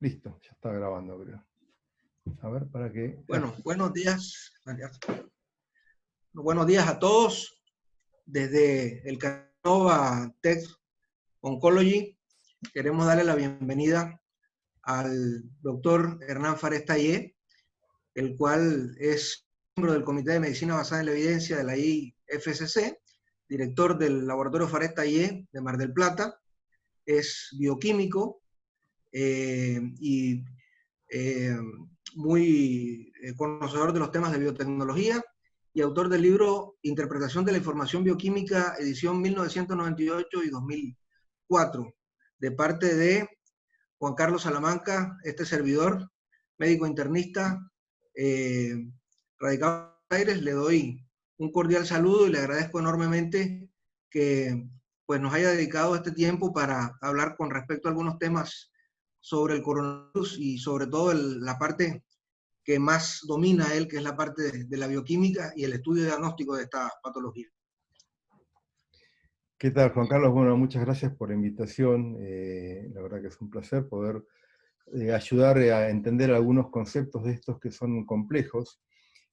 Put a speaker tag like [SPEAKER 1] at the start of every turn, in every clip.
[SPEAKER 1] Listo, ya está grabando, creo. A ver, para que...
[SPEAKER 2] Bueno, buenos días. Buenos días a todos. Desde el Canova Tech Oncology queremos darle la bienvenida al doctor Hernán Fares Tallé, el cual es miembro del Comité de Medicina Basada en la Evidencia de la IFCC, director del Laboratorio Fares Tallé de Mar del Plata, es bioquímico y muy conocedor de los temas de biotecnología y autor del libro Interpretación de la Información Bioquímica, edición 1998 y 2004, de parte de Juan Carlos Salamanca, este servidor, médico internista, radicado en Buenos Aires. Le doy un cordial saludo y le agradezco enormemente que pues, nos haya dedicado este tiempo para hablar con respecto a algunos temas sobre el coronavirus y sobre todo la parte que más domina él, que es la parte de la bioquímica y el estudio diagnóstico de esta patología.
[SPEAKER 1] ¿Qué tal, Juan Carlos? Bueno, muchas gracias por la invitación. La verdad que es un placer poder ayudar a entender algunos conceptos de estos que son complejos.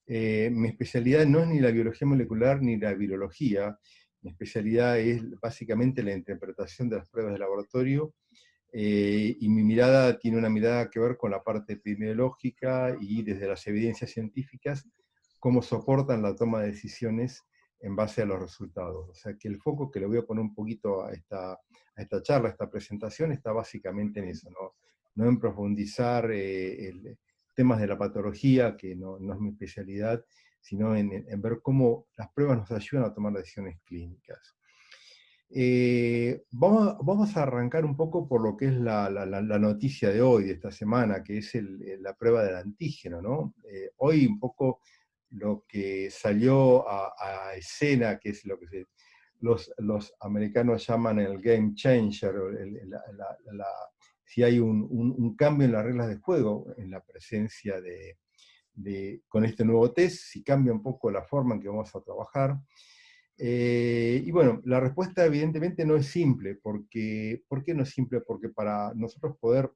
[SPEAKER 1] Mi especialidad no es ni la biología molecular ni la virología. Mi especialidad es básicamente la interpretación de las pruebas de laboratorio, y mi mirada tiene una mirada que ver con la parte epidemiológica y desde las evidencias científicas, cómo soportan la toma de decisiones en base a los resultados. O sea que el foco que le voy a poner un poquito a esta charla, a esta presentación, está básicamente en eso, no en profundizar temas de la patología, que no es mi especialidad, sino en ver cómo las pruebas nos ayudan a tomar decisiones clínicas. Vamos a arrancar un poco por lo que es la noticia de hoy, de esta semana, que es la prueba del antígeno, ¿no? Hoy un poco lo que salió a escena, que es lo que los americanos llaman el game changer, si hay un cambio en las reglas de juego, en la presencia con este nuevo test, si cambia un poco la forma en que vamos a trabajar. Y bueno, la respuesta evidentemente no es simple. ¿Por qué no es simple? Porque para nosotros poder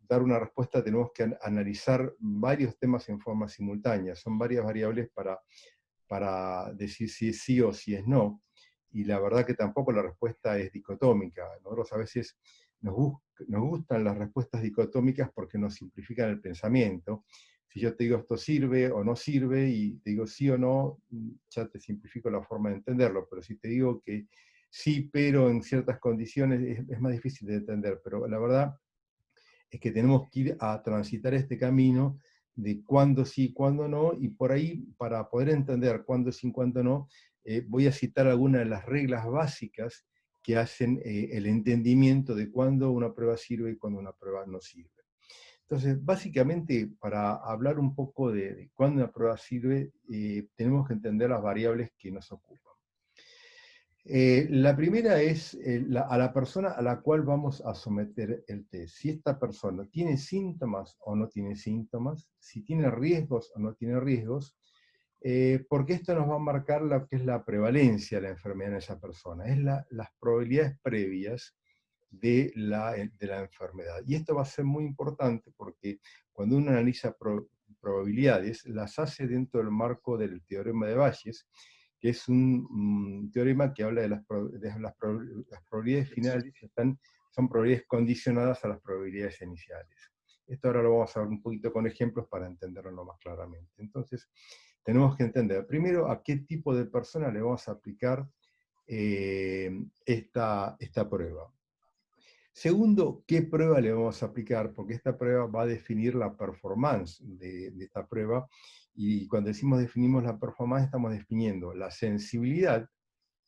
[SPEAKER 1] dar una respuesta tenemos que analizar varios temas en forma simultánea. Son varias variables para decir si es sí o si es no. Y la verdad que tampoco la respuesta es dicotómica. Nosotros a veces nos gustan las respuestas dicotómicas porque nos simplifican el pensamiento. Si yo te digo esto sirve o no sirve y te digo sí o no, ya te simplifico la forma de entenderlo. Pero si te digo que sí, pero en ciertas condiciones, es más difícil de entender. Pero la verdad es que tenemos que ir a transitar este camino de cuándo sí, cuándo no, y por ahí, para poder entender cuándo sí y cuándo no, voy a citar algunas de las reglas básicas que hacen el entendimiento de cuándo una prueba sirve y cuándo una prueba no sirve. Entonces, básicamente, para hablar un poco de cuándo una prueba sirve, tenemos que entender las variables que nos ocupan. La primera es a la persona a la cual vamos a someter el test. Si esta persona tiene síntomas o no tiene síntomas, si tiene riesgos o no tiene riesgos, porque esto nos va a marcar lo que es la prevalencia de la enfermedad en esa persona. Es las probabilidades previas de la enfermedad. Y esto va a ser muy importante porque cuando uno analiza probabilidades, las hace dentro del marco del teorema de Bayes, que es un teorema que habla de las probabilidades finales, son probabilidades condicionadas a las probabilidades iniciales. Esto ahora lo vamos a ver un poquito con ejemplos para entenderlo más claramente. Entonces, tenemos que entender primero a qué tipo de persona le vamos a aplicar esta prueba. Segundo, ¿qué prueba le vamos a aplicar? Porque esta prueba va a definir la performance de esta prueba, y cuando definimos la performance estamos definiendo la sensibilidad,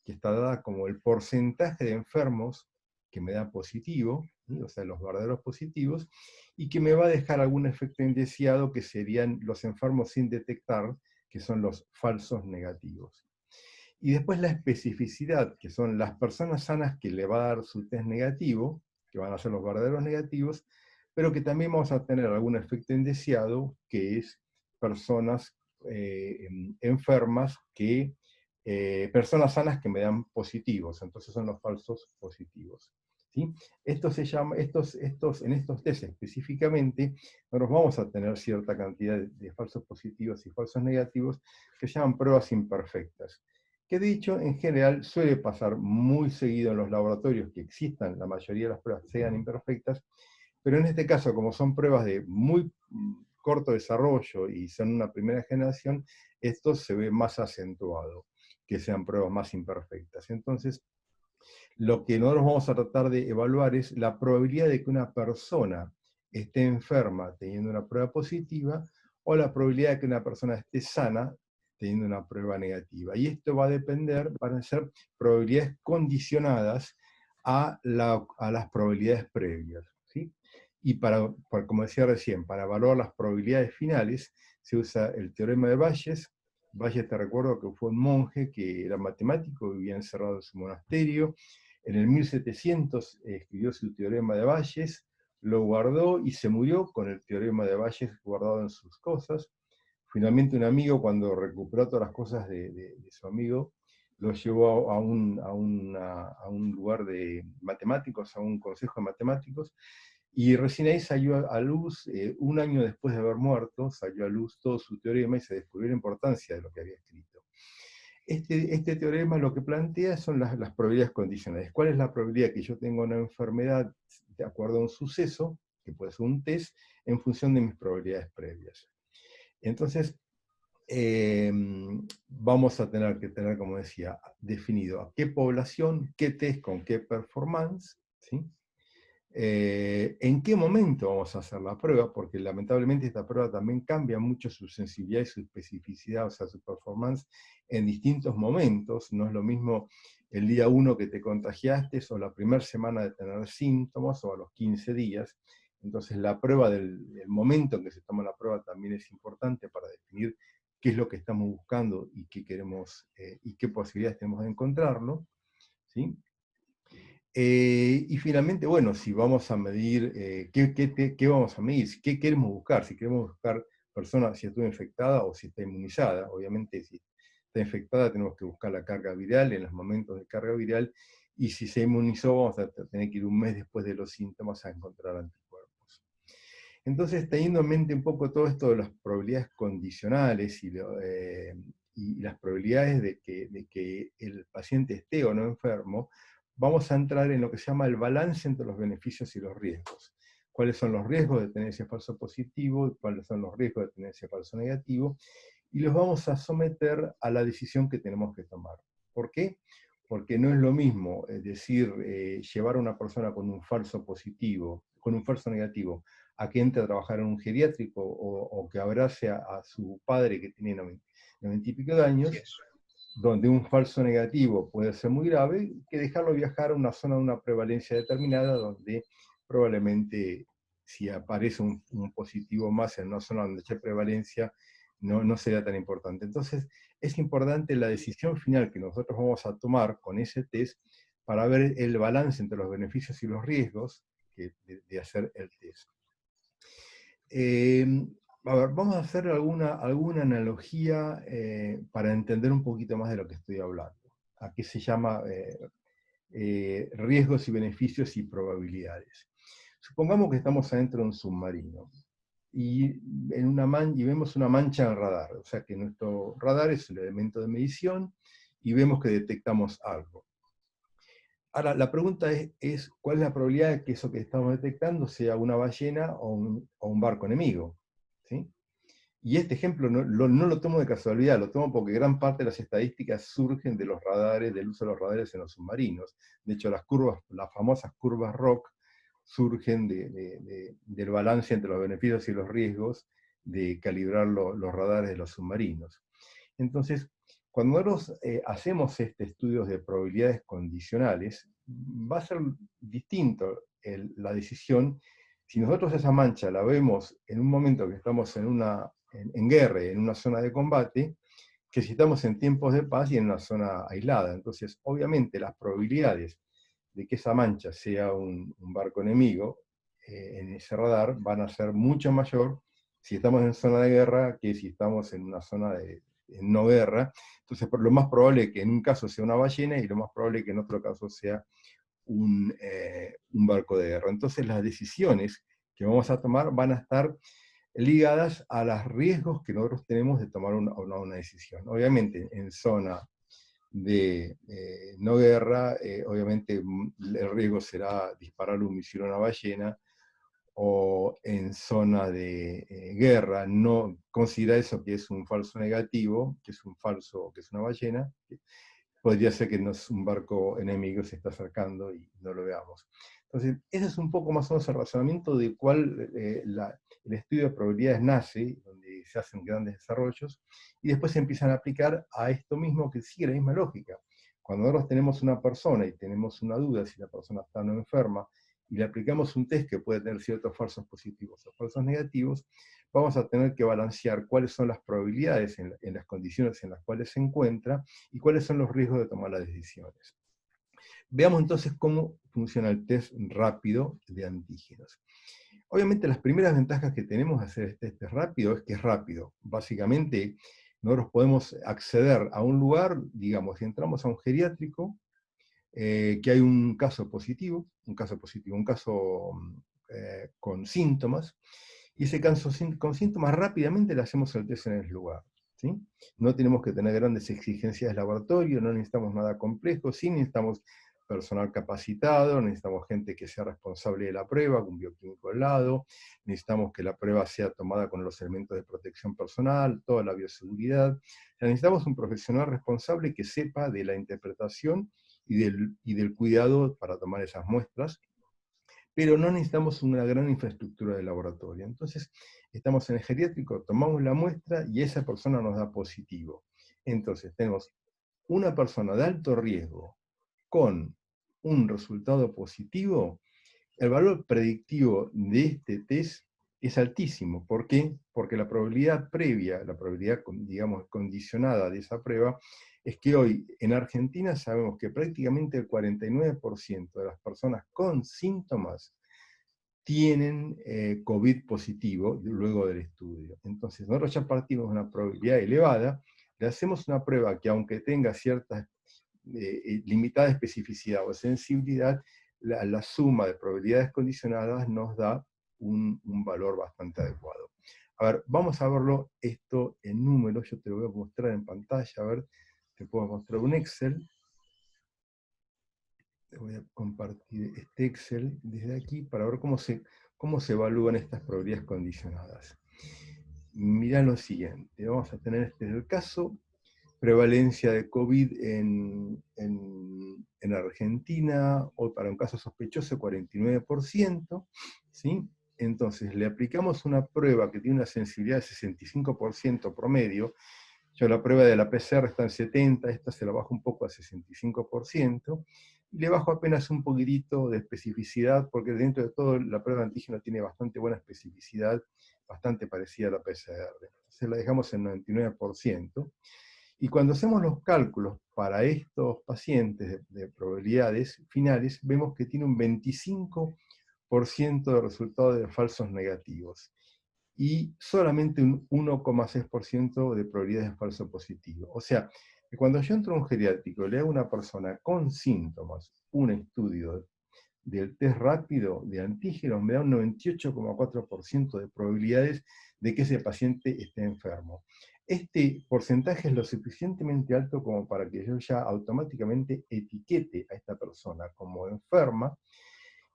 [SPEAKER 1] que está dada como el porcentaje de enfermos que me da positivo, ¿sí? O sea, los verdaderos positivos, y que me va a dejar algún efecto indeseado, que serían los enfermos sin detectar, que son los falsos negativos. Y después la especificidad, que son las personas sanas que le va a dar su test negativo, que van a ser los verdaderos negativos, pero que también vamos a tener algún efecto indeseado, que es personas enfermas personas sanas que me dan positivos, entonces son los falsos positivos. ¿sí? En estos test específicamente, nosotros vamos a tener cierta cantidad de falsos positivos y falsos negativos que se llaman pruebas imperfectas. Que dicho, en general suele pasar muy seguido en los laboratorios que existan, la mayoría de las pruebas sean imperfectas, pero en este caso, como son pruebas de muy corto desarrollo y son una primera generación, esto se ve más acentuado, que sean pruebas más imperfectas. Entonces, lo que nosotros vamos a tratar de evaluar es la probabilidad de que una persona esté enferma teniendo una prueba positiva o la probabilidad de que una persona esté sana teniendo una prueba negativa. Y esto va a depender, van a ser probabilidades condicionadas a las probabilidades previas, ¿sí? Y como decía recién, para evaluar las probabilidades finales se usa el teorema de Bayes. Bayes, te recuerdo que fue un monje que era matemático, vivía encerrado en su monasterio. En el 1700 escribió su teorema de Bayes, lo guardó y se murió con el teorema de Bayes guardado en sus cosas. Finalmente un amigo, cuando recuperó todas las cosas de su amigo, lo llevó a un lugar de matemáticos, a un consejo de matemáticos, y recién ahí salió a luz, un año después de haber muerto, salió a luz todo su teorema y se descubrió la importancia de lo que había escrito. Este teorema lo que plantea son las probabilidades condicionales. ¿Cuál es la probabilidad que yo tenga una enfermedad de acuerdo a un suceso, que puede ser un test, en función de mis probabilidades previas? Entonces, vamos a tener que tener, como decía, definido a qué población, qué test con qué performance, ¿sí? En qué momento vamos a hacer la prueba, porque lamentablemente esta prueba también cambia mucho su sensibilidad y su especificidad, o sea, su performance en distintos momentos. No es lo mismo el día 1 que te contagiaste, o la primera semana de tener síntomas, o a los 15 días. Entonces la prueba el momento en que se toma la prueba también es importante para definir qué es lo que estamos buscando y qué queremos, y qué posibilidades tenemos de encontrarlo, ¿sí? Y finalmente, bueno, si vamos a medir, ¿qué vamos a medir? ¿Qué queremos buscar? Si queremos buscar personas si estuvo infectada o si está inmunizada. Obviamente, si está infectada tenemos que buscar la carga viral en los momentos de carga viral, y si se inmunizó vamos a tener que ir un mes después de los síntomas a encontrar anticuerpos. Entonces, teniendo en mente un poco todo esto de las probabilidades condicionales y las probabilidades de que el paciente esté o no enfermo, vamos a entrar en lo que se llama el balance entre los beneficios y los riesgos. ¿Cuáles son los riesgos de tener ese falso positivo? ¿Cuáles son los riesgos de tener ese falso negativo? Y los vamos a someter a la decisión que tenemos que tomar. ¿Por qué? Porque no es lo mismo llevar a una persona con un falso positivo, con un falso negativo, a que entre a trabajar en un geriátrico o que abrace a su padre que tiene 90 y pico de años, donde un falso negativo puede ser muy grave, que dejarlo viajar a una zona de una prevalencia determinada, donde probablemente si aparece un positivo más en una zona donde hay prevalencia, no sería tan importante. Entonces, es importante la decisión final que nosotros vamos a tomar con ese test para ver el balance entre los beneficios y los riesgos de hacer el test. A ver, vamos a hacer alguna analogía para entender un poquito más de lo que estoy hablando. Aquí se llama riesgos y beneficios y probabilidades. Supongamos que estamos adentro de un submarino y vemos una mancha en el radar, o sea que nuestro radar es el elemento de medición y vemos que detectamos algo. Ahora, la pregunta es ¿cuál es la probabilidad de que eso que estamos detectando sea una ballena o un barco enemigo? ¿Sí? Y este ejemplo no lo tomo de casualidad, lo tomo porque gran parte de las estadísticas surgen de los radares, del uso de los radares en los submarinos. De hecho, las famosas curvas ROC, surgen del balance entre los beneficios y los riesgos de calibrar los radares de los submarinos. Entonces, cuando nosotros hacemos estudios de probabilidades condicionales, va a ser distinto la decisión si nosotros esa mancha la vemos en un momento que estamos en guerra, en una zona de combate, que si estamos en tiempos de paz y en una zona aislada. Entonces, obviamente, las probabilidades de que esa mancha sea un barco enemigo en ese radar van a ser mucho mayor si estamos en zona de guerra que si estamos en una zona de no guerra. Entonces, lo más probable es que en un caso sea una ballena y lo más probable es que en otro caso sea un barco de guerra. Entonces las decisiones que vamos a tomar van a estar ligadas a los riesgos que nosotros tenemos de tomar una decisión. Obviamente, en zona de no guerra, obviamente el riesgo será disparar un misil a una ballena, o en zona de guerra, no considera eso que es un falso negativo, que es un falso, que es una ballena, podría ser que un barco enemigo se está acercando y no lo veamos. Entonces, ese es un poco más o menos el razonamiento del cual el estudio de probabilidades nace, donde se hacen grandes desarrollos, y después se empiezan a aplicar a esto mismo que sigue la misma lógica. Cuando nosotros tenemos una persona y tenemos una duda si la persona está o no enferma, y le aplicamos un test que puede tener ciertos falsos positivos o falsos negativos, vamos a tener que balancear cuáles son las probabilidades en las condiciones en las cuales se encuentra y cuáles son los riesgos de tomar las decisiones. Veamos entonces cómo funciona el test rápido de antígenos. Obviamente las primeras ventajas que tenemos de hacer este test rápido es que es rápido. Básicamente nosotros podemos acceder a un lugar, digamos, si entramos a un geriátrico, que hay un caso positivo, un caso con síntomas, y ese caso con síntomas rápidamente le hacemos el test en el lugar. ¿Sí? No tenemos que tener grandes exigencias de laboratorio, no necesitamos nada complejo, sí necesitamos personal capacitado, necesitamos gente que sea responsable de la prueba, con un bioquímico al lado, necesitamos que la prueba sea tomada con los elementos de protección personal, toda la bioseguridad. O sea, necesitamos un profesional responsable que sepa de la interpretación y del cuidado para tomar esas muestras, pero no necesitamos una gran infraestructura de laboratorio. Entonces, estamos en el geriátrico, tomamos la muestra y esa persona nos da positivo. Entonces, tenemos una persona de alto riesgo con un resultado positivo. El valor predictivo de este test es altísimo. ¿Por qué? Porque la probabilidad previa, la probabilidad, digamos, condicionada de esa prueba, es que hoy en Argentina sabemos que prácticamente el 49% de las personas con síntomas tienen COVID positivo luego del estudio. Entonces, nosotros ya partimos de una probabilidad elevada, le hacemos una prueba que aunque tenga cierta limitada especificidad o sensibilidad, la suma de probabilidades condicionadas nos da un valor bastante adecuado. A ver, vamos a verlo esto en números, yo te lo voy a mostrar en pantalla, a ver, te puedo mostrar un Excel. Te voy a compartir este Excel desde aquí para ver cómo se evalúan estas probabilidades condicionadas. Mirá lo siguiente, vamos a tener este es el caso, prevalencia de COVID en Argentina, o para un caso sospechoso 49%, ¿sí? Entonces le aplicamos una prueba que tiene una sensibilidad de 65% promedio, yo la prueba de la PCR está en 70, esta se la bajo un poco a 65%, y le bajo apenas un poquitito de especificidad, porque dentro de todo la prueba de antígeno tiene bastante buena especificidad, bastante parecida a la PCR. Entonces la dejamos en 99%. Y cuando hacemos los cálculos para estos pacientes de probabilidades finales, vemos que tiene un 25% de resultados de falsos negativos y solamente un 1,6% de probabilidades de falso positivo. O sea, que cuando yo entro a un geriátrico y le hago a una persona con síntomas un estudio del test rápido de antígenos, me da un 98,4% de probabilidades de que ese paciente esté enfermo. Este porcentaje es lo suficientemente alto como para que yo ya automáticamente etiquete a esta persona como enferma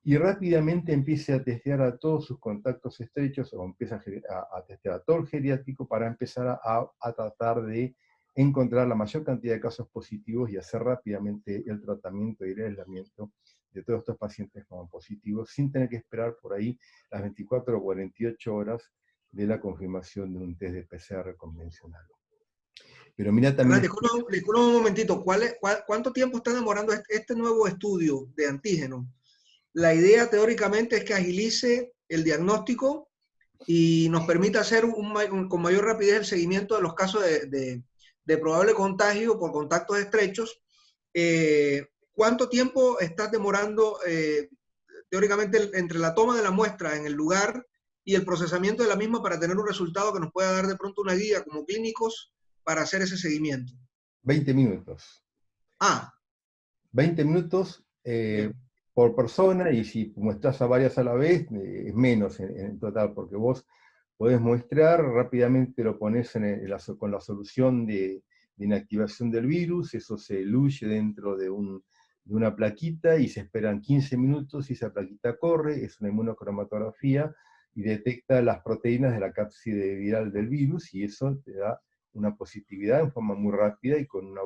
[SPEAKER 1] y rápidamente empiece a testear a todos sus contactos estrechos o empieza a testear a todo el geriátrico para empezar a tratar de encontrar la mayor cantidad de casos positivos y hacer rápidamente el tratamiento y el aislamiento de todos estos pacientes como positivos, sin tener que esperar por ahí las 24 o 48 horas de la confirmación de un test de PCR convencional. Pero mira también...
[SPEAKER 2] Disculpa un momentito, ¿cuánto tiempo está demorando este nuevo estudio de antígenos? La idea teóricamente es que agilice el diagnóstico y nos permita hacer con mayor rapidez el seguimiento de los casos de probable contagio por contactos estrechos. ¿Cuánto tiempo está demorando teóricamente entre la toma de la muestra en el lugar y el procesamiento de la misma para tener un resultado que nos pueda dar de pronto una guía como clínicos para hacer ese seguimiento?
[SPEAKER 1] 20 minutos.
[SPEAKER 2] Ah.
[SPEAKER 1] 20 minutos por persona, y si muestras a varias a la vez, es menos en total, porque vos podés muestrar, rápidamente lo pones con la solución de inactivación del virus, eso se diluye dentro de una plaquita y se esperan 15 minutos y esa plaquita corre, es una inmunocromatografía y detecta las proteínas de la cápside viral del virus y eso te da una positividad en forma muy rápida y con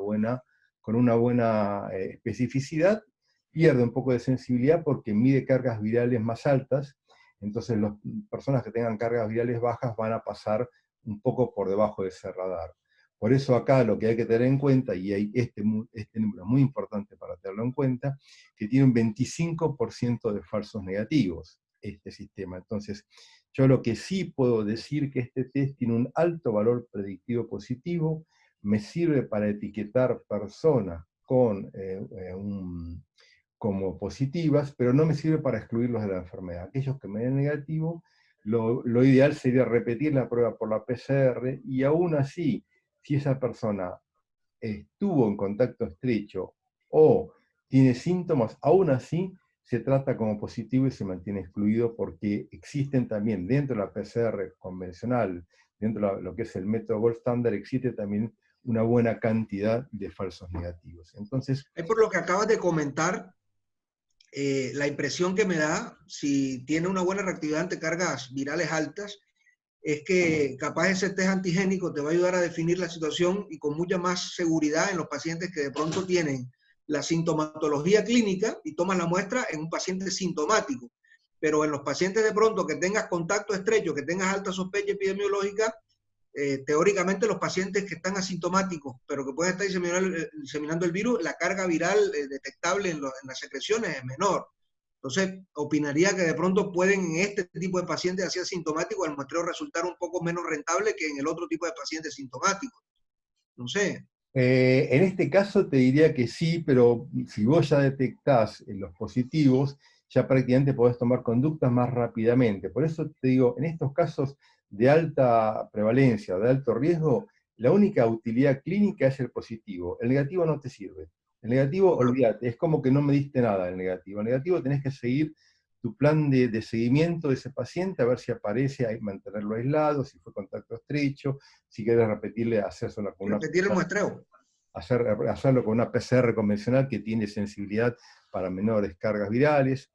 [SPEAKER 1] una buena especificidad. Pierde un poco de sensibilidad porque mide cargas virales más altas, entonces las personas que tengan cargas virales bajas van a pasar un poco por debajo de ese radar. Por eso acá lo que hay que tener en cuenta, y hay este número es muy importante para tenerlo en cuenta, que tiene un 25% de falsos negativos este sistema. Entonces, yo lo que sí puedo decir que este test tiene un alto valor predictivo positivo, me sirve para etiquetar personas como positivas, pero no me sirve para excluirlos de la enfermedad. Aquellos que me den negativo, lo ideal sería repetir la prueba por la PCR y aún así, si esa persona estuvo en contacto estrecho o tiene síntomas, aún así se trata como positivo y se mantiene excluido porque existen también dentro de la PCR convencional, dentro de lo que es el método Gold Standard, existe también una buena cantidad de falsos negativos. Entonces,
[SPEAKER 2] Es por lo que acabas de comentar, la impresión que me da, si tiene una buena reactividad ante cargas virales altas, es que capaz ese test antigénico te va a ayudar a definir la situación y con mucha más seguridad en los pacientes que de pronto tienen la sintomatología clínica y toman la muestra en un paciente sintomático. Pero en los pacientes de pronto que tengas contacto estrecho, que tengas alta sospecha epidemiológica, teóricamente los pacientes que están asintomáticos, pero que pueden estar diseminando el virus, la carga viral detectable en las secreciones es menor. Entonces, opinaría que de pronto pueden en este tipo de pacientes así asintomáticos el muestreo resultar un poco menos rentable que en el otro tipo de pacientes sintomáticos. No sé.
[SPEAKER 1] En este caso te diría que sí, pero si vos ya detectás los positivos, ya prácticamente podés tomar conductas más rápidamente. Por eso te digo, en estos casos de alta prevalencia o de alto riesgo, la única utilidad clínica es el positivo. El negativo no te sirve. El negativo,
[SPEAKER 2] Ajá.
[SPEAKER 1] olvídate, es como que no me diste nada del negativo. El negativo tenés que seguir tu plan de seguimiento de ese paciente, a ver si aparece, mantenerlo aislado, si fue contacto estrecho, si quieres repetirle, hacerse con una
[SPEAKER 2] Repetir el muestreo.
[SPEAKER 1] hacerlo con una PCR convencional que tiene sensibilidad para menores cargas virales.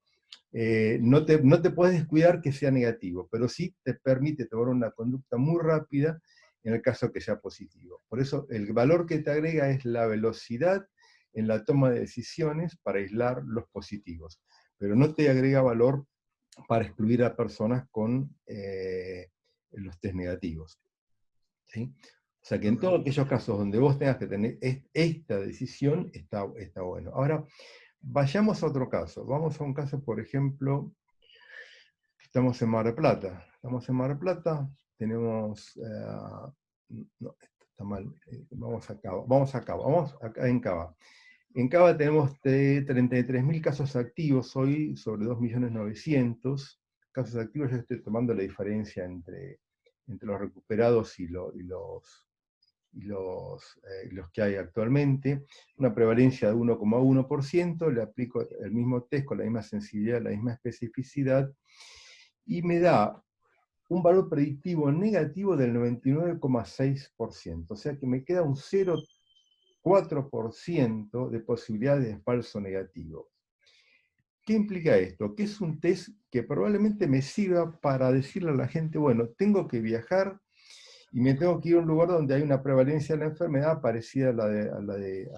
[SPEAKER 1] No te puedes descuidar que sea negativo, pero sí te permite tomar una conducta muy rápida en el caso que sea positivo. Por eso el valor que te agrega es la velocidad en la toma de decisiones para aislar los positivos, pero no te agrega valor para excluir a personas con los test negativos. ¿Sí? O sea que en
[SPEAKER 2] Ajá.
[SPEAKER 1] todos aquellos casos donde vos tengas que tener esta decisión, está bueno. Ahora, vayamos a otro caso. Vamos a un caso, por ejemplo, estamos en Mar del Plata. Estamos en Mar del Plata, tenemos... no, esto está mal. Vamos a Cava. Vamos acá en Cava. En Cava tenemos 33.000 casos activos hoy, sobre 2.900.000 casos activos. Yo estoy tomando la diferencia entre los recuperados y los que hay actualmente, una prevalencia de 1,1%, le aplico el mismo test con la misma sensibilidad, la misma especificidad, y me da un valor predictivo negativo del 99,6%, o sea que me queda un 0,4% de posibilidades de falso negativo. ¿Qué implica esto? Que es un test que probablemente me sirva para decirle a la gente, bueno, tengo que viajar y me tengo que ir a un lugar donde hay una prevalencia de la enfermedad parecida a la de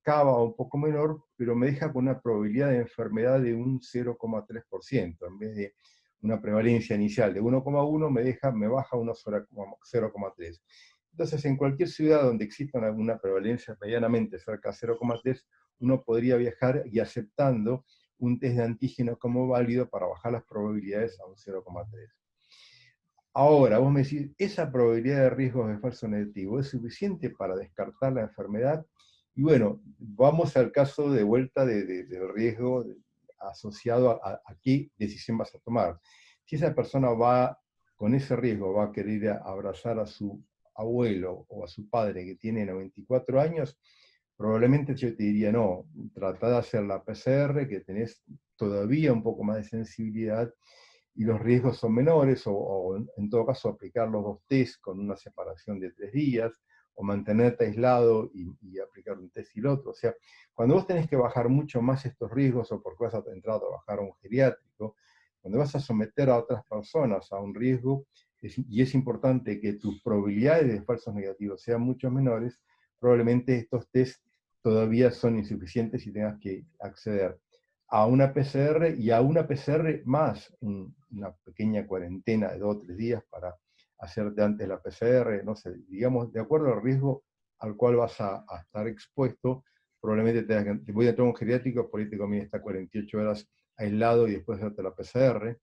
[SPEAKER 1] Cava o un poco menor, pero me deja con una probabilidad de enfermedad de un 0,3%, en vez de una prevalencia inicial de 1,1, me baja a unos 0,3. Entonces, en cualquier ciudad donde exista una prevalencia medianamente cerca de 0,3, uno podría viajar y aceptando un test de antígeno como válido para bajar las probabilidades a un 0,3. Ahora, vos me decís, ¿esa probabilidad de riesgos de falso negativo es suficiente para descartar la enfermedad? Y bueno, vamos al caso de vuelta del riesgo asociado a qué decisión vas a tomar. Si esa persona va, con ese riesgo, va a querer abrazar a su abuelo o a su padre que tiene 94 años, probablemente yo te diría, no, trata de hacer la PCR, que tenés todavía un poco más de sensibilidad, y los riesgos son menores, o en todo caso aplicar los dos test con una separación de 3 días, o mantenerte aislado y aplicar un test y el otro. O sea, cuando vos tenés que bajar mucho más estos riesgos, o porque vas a entrar a trabajar a un geriátrico, cuando vas a someter a otras personas a un riesgo, y es importante que tus probabilidades de falsos negativos sean mucho menores, probablemente estos test todavía son insuficientes y tengas que acceder a una PCR, y a una PCR más una pequeña cuarentena de 2 o 3 días para hacerte antes la PCR, no sé, digamos, de acuerdo al riesgo al cual vas a estar expuesto, probablemente te voy a entrar a un geriátrico, por ahí te conviene estar 48 horas aislado y después hacerte la PCR,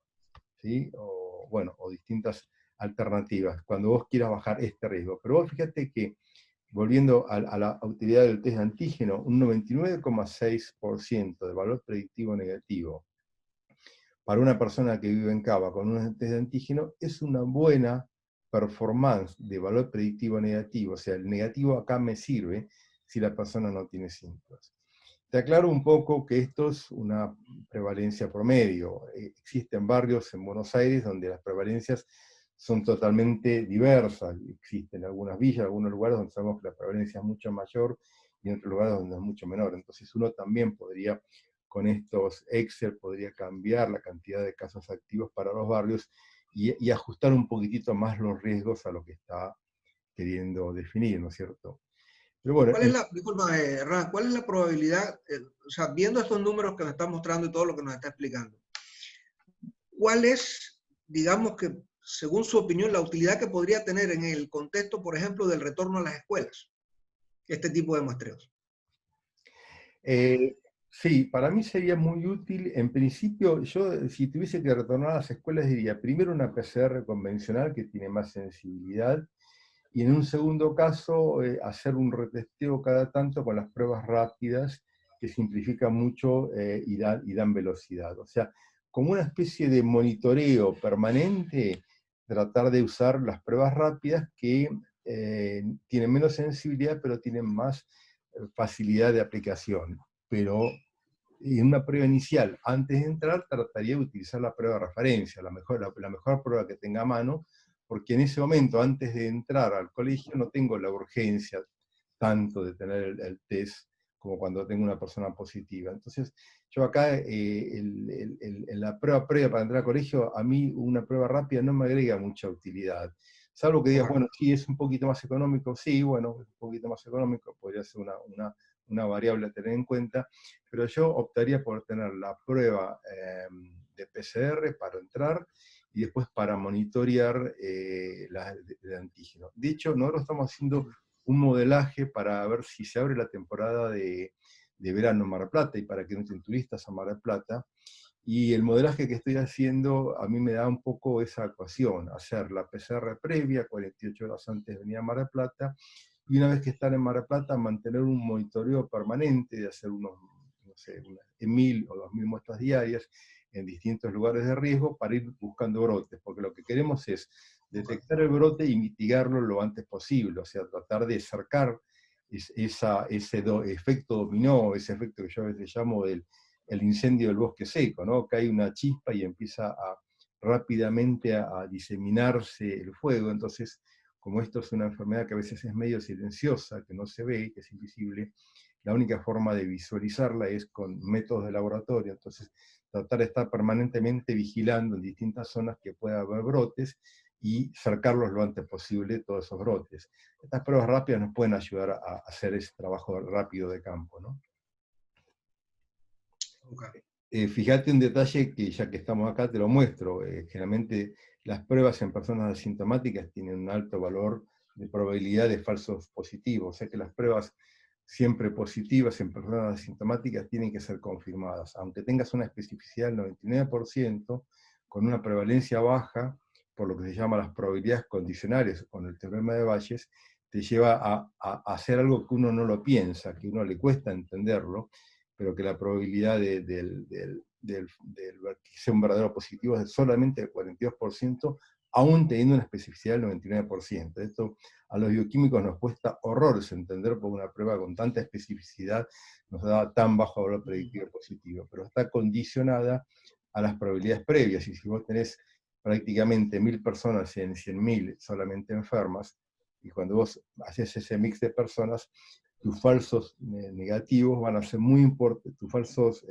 [SPEAKER 1] ¿sí? O, bueno, o distintas alternativas, cuando vos quieras bajar este riesgo. Pero vos fíjate que, volviendo a la utilidad del test de antígeno, un 99,6% de valor predictivo negativo para una persona que vive en Cava con un test de antígeno es una buena performance de valor predictivo negativo. O sea, el negativo acá me sirve si la persona no tiene síntomas. Te aclaro un poco que esto es una prevalencia promedio. Existen barrios en Buenos Aires donde las prevalencias son totalmente diversas. Existen algunas villas, algunos lugares donde sabemos que la prevalencia es mucho mayor, y en otros lugares donde es mucho menor. Entonces uno también podría, con estos Excel, podría cambiar la cantidad de casos activos para los barrios y ajustar un poquitito más los riesgos a lo que está queriendo definir, ¿no es cierto? Pero bueno,
[SPEAKER 2] ¿Cuál es la, disculpa, Hernán, cuál es la probabilidad, o sea, viendo estos números que me estás mostrando y todo lo que nos está explicando, cuál es, digamos que, según su opinión, la utilidad que podría tener en el contexto, por ejemplo, del retorno a las escuelas, este tipo de muestreos?
[SPEAKER 1] Sí, para mí sería muy útil. En principio, yo si tuviese que retornar a las escuelas diría, primero una PCR convencional que tiene más sensibilidad, y en un segundo caso hacer un retesteo cada tanto con las pruebas rápidas, que simplifican mucho y dan velocidad. O sea, como una especie de monitoreo permanente, tratar de usar las pruebas rápidas que tienen menos sensibilidad, pero tienen más facilidad de aplicación. Pero en una prueba inicial, antes de entrar, trataría de utilizar la prueba de referencia, la mejor prueba que tenga a mano, porque en ese momento, antes de entrar al colegio, no tengo la urgencia tanto de tener test como cuando tengo una persona positiva. Entonces, yo acá, en la prueba previa para entrar al colegio, a mí una prueba rápida no me agrega mucha utilidad. Salvo que digas, bueno, sí, es un poquito más económico, sí, bueno, es un poquito más económico, podría ser una variable a tener en cuenta, pero yo optaría por tener la prueba de PCR para entrar, y después para monitorear de antígeno. De hecho, nosotros estamos haciendo un modelaje para ver si se abre la temporada de verano en Mar del Plata, y para que no entren turistas a Mar del Plata. Y el modelaje que estoy haciendo a mí me da un poco esa ecuación: hacer la PCR previa 48 horas antes de venir a Mar del Plata, y una vez que están en Mar del Plata, mantener un monitoreo permanente de hacer unos, no sé, 1000 o 2000 muestras diarias en distintos lugares de riesgo para ir buscando brotes, porque lo que queremos es detectar el brote y mitigarlo lo antes posible, o sea, tratar de acercar efecto dominó, ese efecto que yo a veces llamo el incendio del bosque seco, ¿no? Cae una chispa y empieza rápidamente a diseminarse el fuego. Entonces, como esto es una enfermedad que a veces es medio silenciosa, que no se ve, que es invisible, la única forma de visualizarla es con métodos de laboratorio. Entonces, tratar de estar permanentemente vigilando en distintas zonas que pueda haber brotes, y cercarlos lo antes posible, todos esos brotes. Estas pruebas rápidas nos pueden ayudar a hacer ese trabajo rápido de campo, ¿no?
[SPEAKER 2] Okay.
[SPEAKER 1] Fíjate un detalle que, ya que estamos acá, te lo muestro. Generalmente las pruebas en personas asintomáticas tienen un alto valor de probabilidad de falsos positivos, o sea que las pruebas siempre positivas en personas asintomáticas tienen que ser confirmadas. Aunque tengas una especificidad del 99%, con una prevalencia baja, por lo que se llama las probabilidades condicionales con el teorema de Bayes, te lleva a hacer algo que uno no lo piensa, que a uno le cuesta entenderlo, pero que la probabilidad de que sea un verdadero positivo es solamente del 42%, aún teniendo una especificidad del 99%. Esto a los bioquímicos nos cuesta horrores entender por una prueba con tanta especificidad nos da tan bajo valor predictivo positivo, pero está condicionada a las probabilidades previas, y si vos tenés prácticamente 1000 personas en 100.000 solamente enfermas, y cuando vos haces ese mix de personas, tus falsos negativos van a ser muy importantes, tus falsos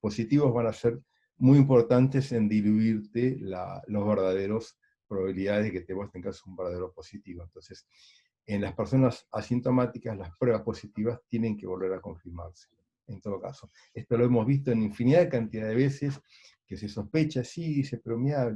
[SPEAKER 1] positivos van a ser muy importantes en diluirte los verdaderos probabilidades de que vos tengas un verdadero positivo. Entonces, en las personas asintomáticas, las pruebas positivas tienen que volver a confirmarse, en todo caso. Esto lo hemos visto en infinidad de cantidad de veces, que se sospecha, sí, dice, pero mira,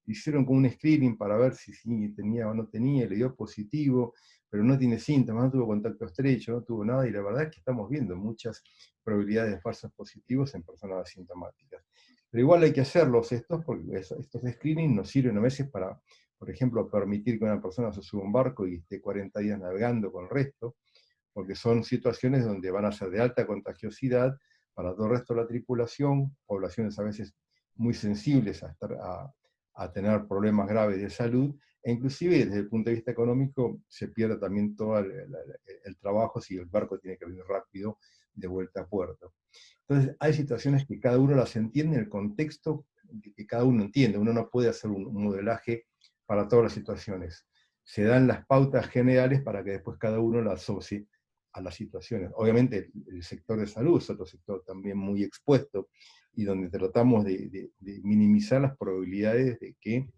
[SPEAKER 1] hicieron como un screening para ver si tenía o no tenía, le dio positivo, pero no tiene síntomas, no tuvo contacto estrecho, no tuvo nada, y la verdad es que estamos viendo muchas probabilidades de falsos positivos en personas asintomáticas. Pero igual hay que hacerlos estos, porque estos screenings nos sirven a veces para, por ejemplo, permitir que una persona se suba a un barco y esté 40 días navegando con el resto, porque son situaciones donde van a ser de alta contagiosidad para todo el resto de la tripulación, poblaciones a veces muy sensibles a tener problemas graves de salud, e inclusive desde el punto de vista económico se pierde también todo el trabajo si el barco tiene que venir rápido de vuelta a puerto. Entonces hay situaciones que cada uno las entiende en el contexto que cada uno entiende, uno no puede hacer un modelaje para todas las situaciones. Se dan las pautas generales para que después cada uno las asocie a las situaciones. Obviamente el sector de salud es otro sector también muy expuesto y donde tratamos de minimizar las probabilidades de que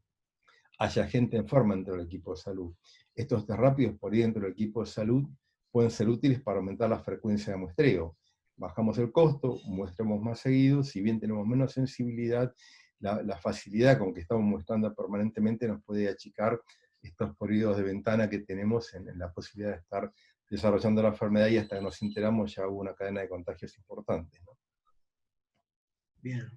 [SPEAKER 1] haya gente enferma dentro del equipo de salud. Estos test rápidos por ahí dentro del equipo de salud pueden ser útiles para aumentar la frecuencia de muestreo. Bajamos el costo, muestremos más seguido, si bien tenemos menos sensibilidad, la facilidad con que estamos muestrando permanentemente nos puede achicar estos periodos de ventana que tenemos en la posibilidad de estar desarrollando la enfermedad, y hasta que nos enteramos ya hubo una cadena de contagios importantes, ¿no?
[SPEAKER 2] Bien.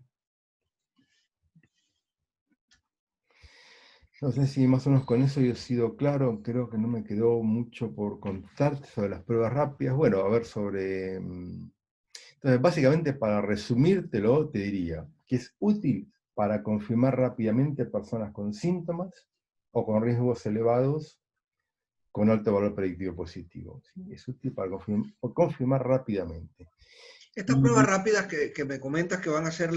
[SPEAKER 1] No sé si más o menos con eso yo he sido claro, creo que no me quedó mucho por contarte sobre las pruebas rápidas. Bueno, a ver, sobre... Entonces, básicamente, para resumírtelo, te diría que es útil para confirmar rápidamente personas con síntomas o con riesgos elevados con alto valor predictivo positivo. ¿Sí? Es útil para confirmar rápidamente.
[SPEAKER 2] Estas pruebas
[SPEAKER 1] Y
[SPEAKER 2] rápidas que me comentas que van a ser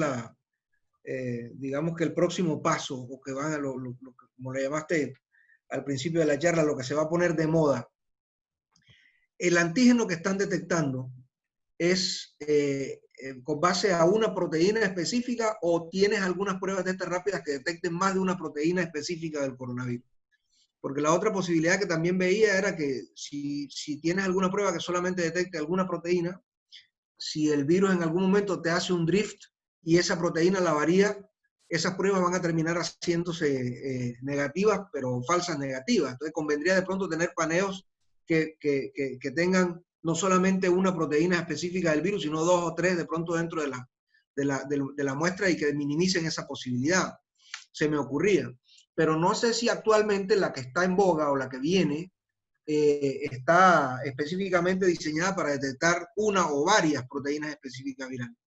[SPEAKER 2] digamos que el próximo paso, o que van a como le llamaste al principio de la charla, lo que se va a poner de moda, el antígeno que están detectando es con base a una proteína específica, o tienes algunas pruebas de estas rápidas que detecten más de una proteína específica del coronavirus. Porque la otra posibilidad que también veía era que si tienes alguna prueba que solamente detecte alguna proteína, si el virus en algún momento te hace un drift y esa proteína la varía, esas pruebas van a terminar haciéndose negativas, pero falsas negativas. Entonces convendría de pronto tener paneos que tengan no solamente una proteína específica del virus, sino dos o tres de pronto dentro de la muestra, y que minimicen esa posibilidad. Se me ocurría. Pero no sé si actualmente la que está en boga o la que viene está específicamente diseñada para detectar una o varias proteínas específicas virales.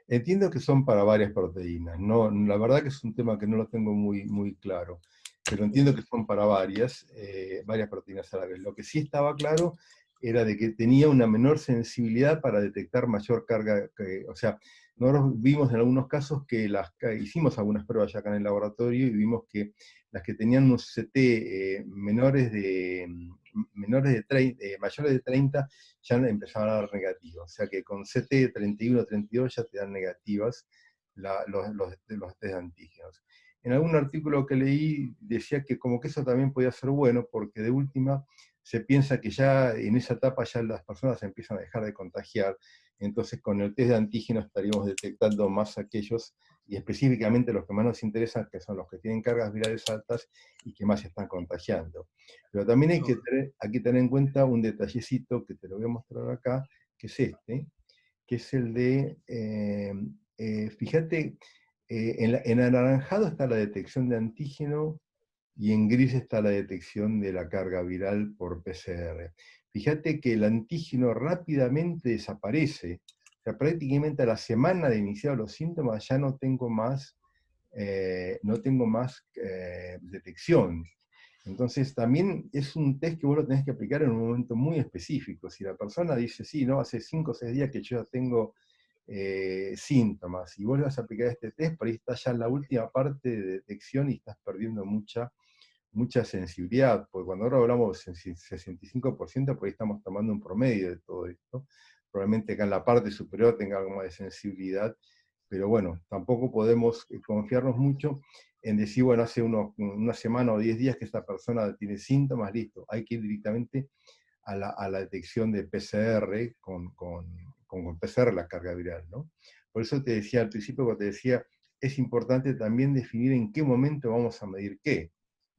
[SPEAKER 1] entiendo que son para varias proteínas. No, la verdad que es un tema que no lo tengo muy claro, pero entiendo que son para varias proteínas a la vez. Lo que sí estaba claro era de que tenía una menor sensibilidad para detectar mayor carga, o sea, nosotros vimos en algunos casos que hicimos algunas pruebas ya acá en el laboratorio y vimos que las que tenían unos CT mayores de 30 ya empezaban a dar negativos. O sea que con CT de 31 o 32 ya te dan negativas los test de antígenos. En algún artículo que leí decía que como que eso también podía ser bueno, porque de última se piensa que ya en esa etapa ya las personas empiezan a dejar de contagiar, entonces con el test de antígenos estaríamos detectando más aquellos, y específicamente los que más nos interesan, que son los que tienen cargas virales altas y que más se están contagiando. Pero también hay que tener en cuenta un detallecito que te lo voy a mostrar acá, que es este, que es el de, fíjate, en anaranjado está la detección de antígeno y en gris está la detección de la carga viral por PCR. Fíjate que el antígeno rápidamente desaparece. O sea, prácticamente a la semana de iniciar los síntomas ya no tengo más no tengo más detección. Entonces también es un test que vos lo tenés que aplicar en un momento muy específico. Si la persona dice, sí, no, hace 5 o 6 días que yo ya tengo síntomas, y vos le vas a aplicar este test, por ahí está ya en la última parte de detección y estás perdiendo mucha sensibilidad, porque cuando ahora hablamos de 65%, por ahí estamos tomando un promedio de todo esto. Probablemente acá en la parte superior tenga algo más de sensibilidad, pero bueno, tampoco podemos confiarnos mucho en decir, bueno, hace una semana o 10 días que esta persona tiene síntomas, listo, hay que ir directamente a la detección de PCR con PCR, la carga viral, ¿no? Por eso te decía al principio, cuando te decía, es importante también definir en qué momento vamos a medir qué.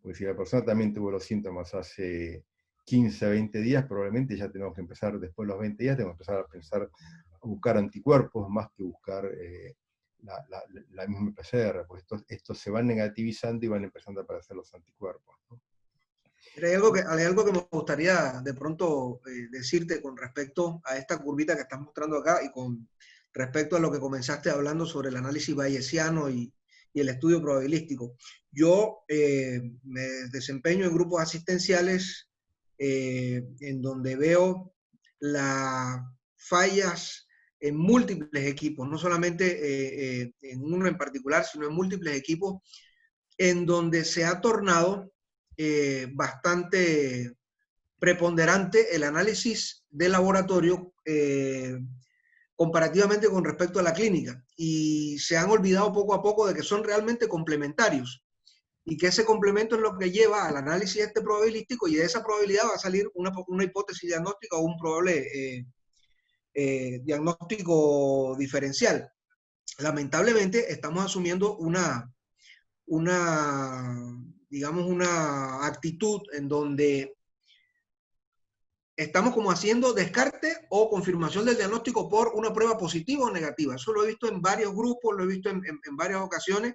[SPEAKER 1] Porque si la persona también tuvo los síntomas hace 15, 20 días, probablemente ya tenemos que empezar, después de los 20 días, tenemos que empezar a pensar, a buscar anticuerpos más que buscar la misma PCR, porque estos se van negativizando y van empezando a aparecer los anticuerpos, ¿no?
[SPEAKER 2] Hay algo que me gustaría de pronto decirte con respecto a esta curvita que estás mostrando acá y con respecto a lo que comenzaste hablando sobre el análisis bayesiano y el estudio probabilístico. Yo me desempeño en grupos asistenciales en donde veo las fallas en múltiples equipos, no solamente en uno en particular, sino en múltiples equipos, en donde se ha tornado bastante preponderante el análisis de laboratorio comparativamente con respecto a la clínica, y se han olvidado poco a poco de que son realmente complementarios y que ese complemento es lo que lleva al análisis este probabilístico, y de esa probabilidad va a salir una hipótesis diagnóstica o un probable diagnóstico diferencial. Lamentablemente estamos asumiendo digamos, una actitud en donde estamos como haciendo descarte o confirmación del diagnóstico por una prueba positiva o negativa. Eso lo he visto en varios grupos, lo he visto en varias ocasiones,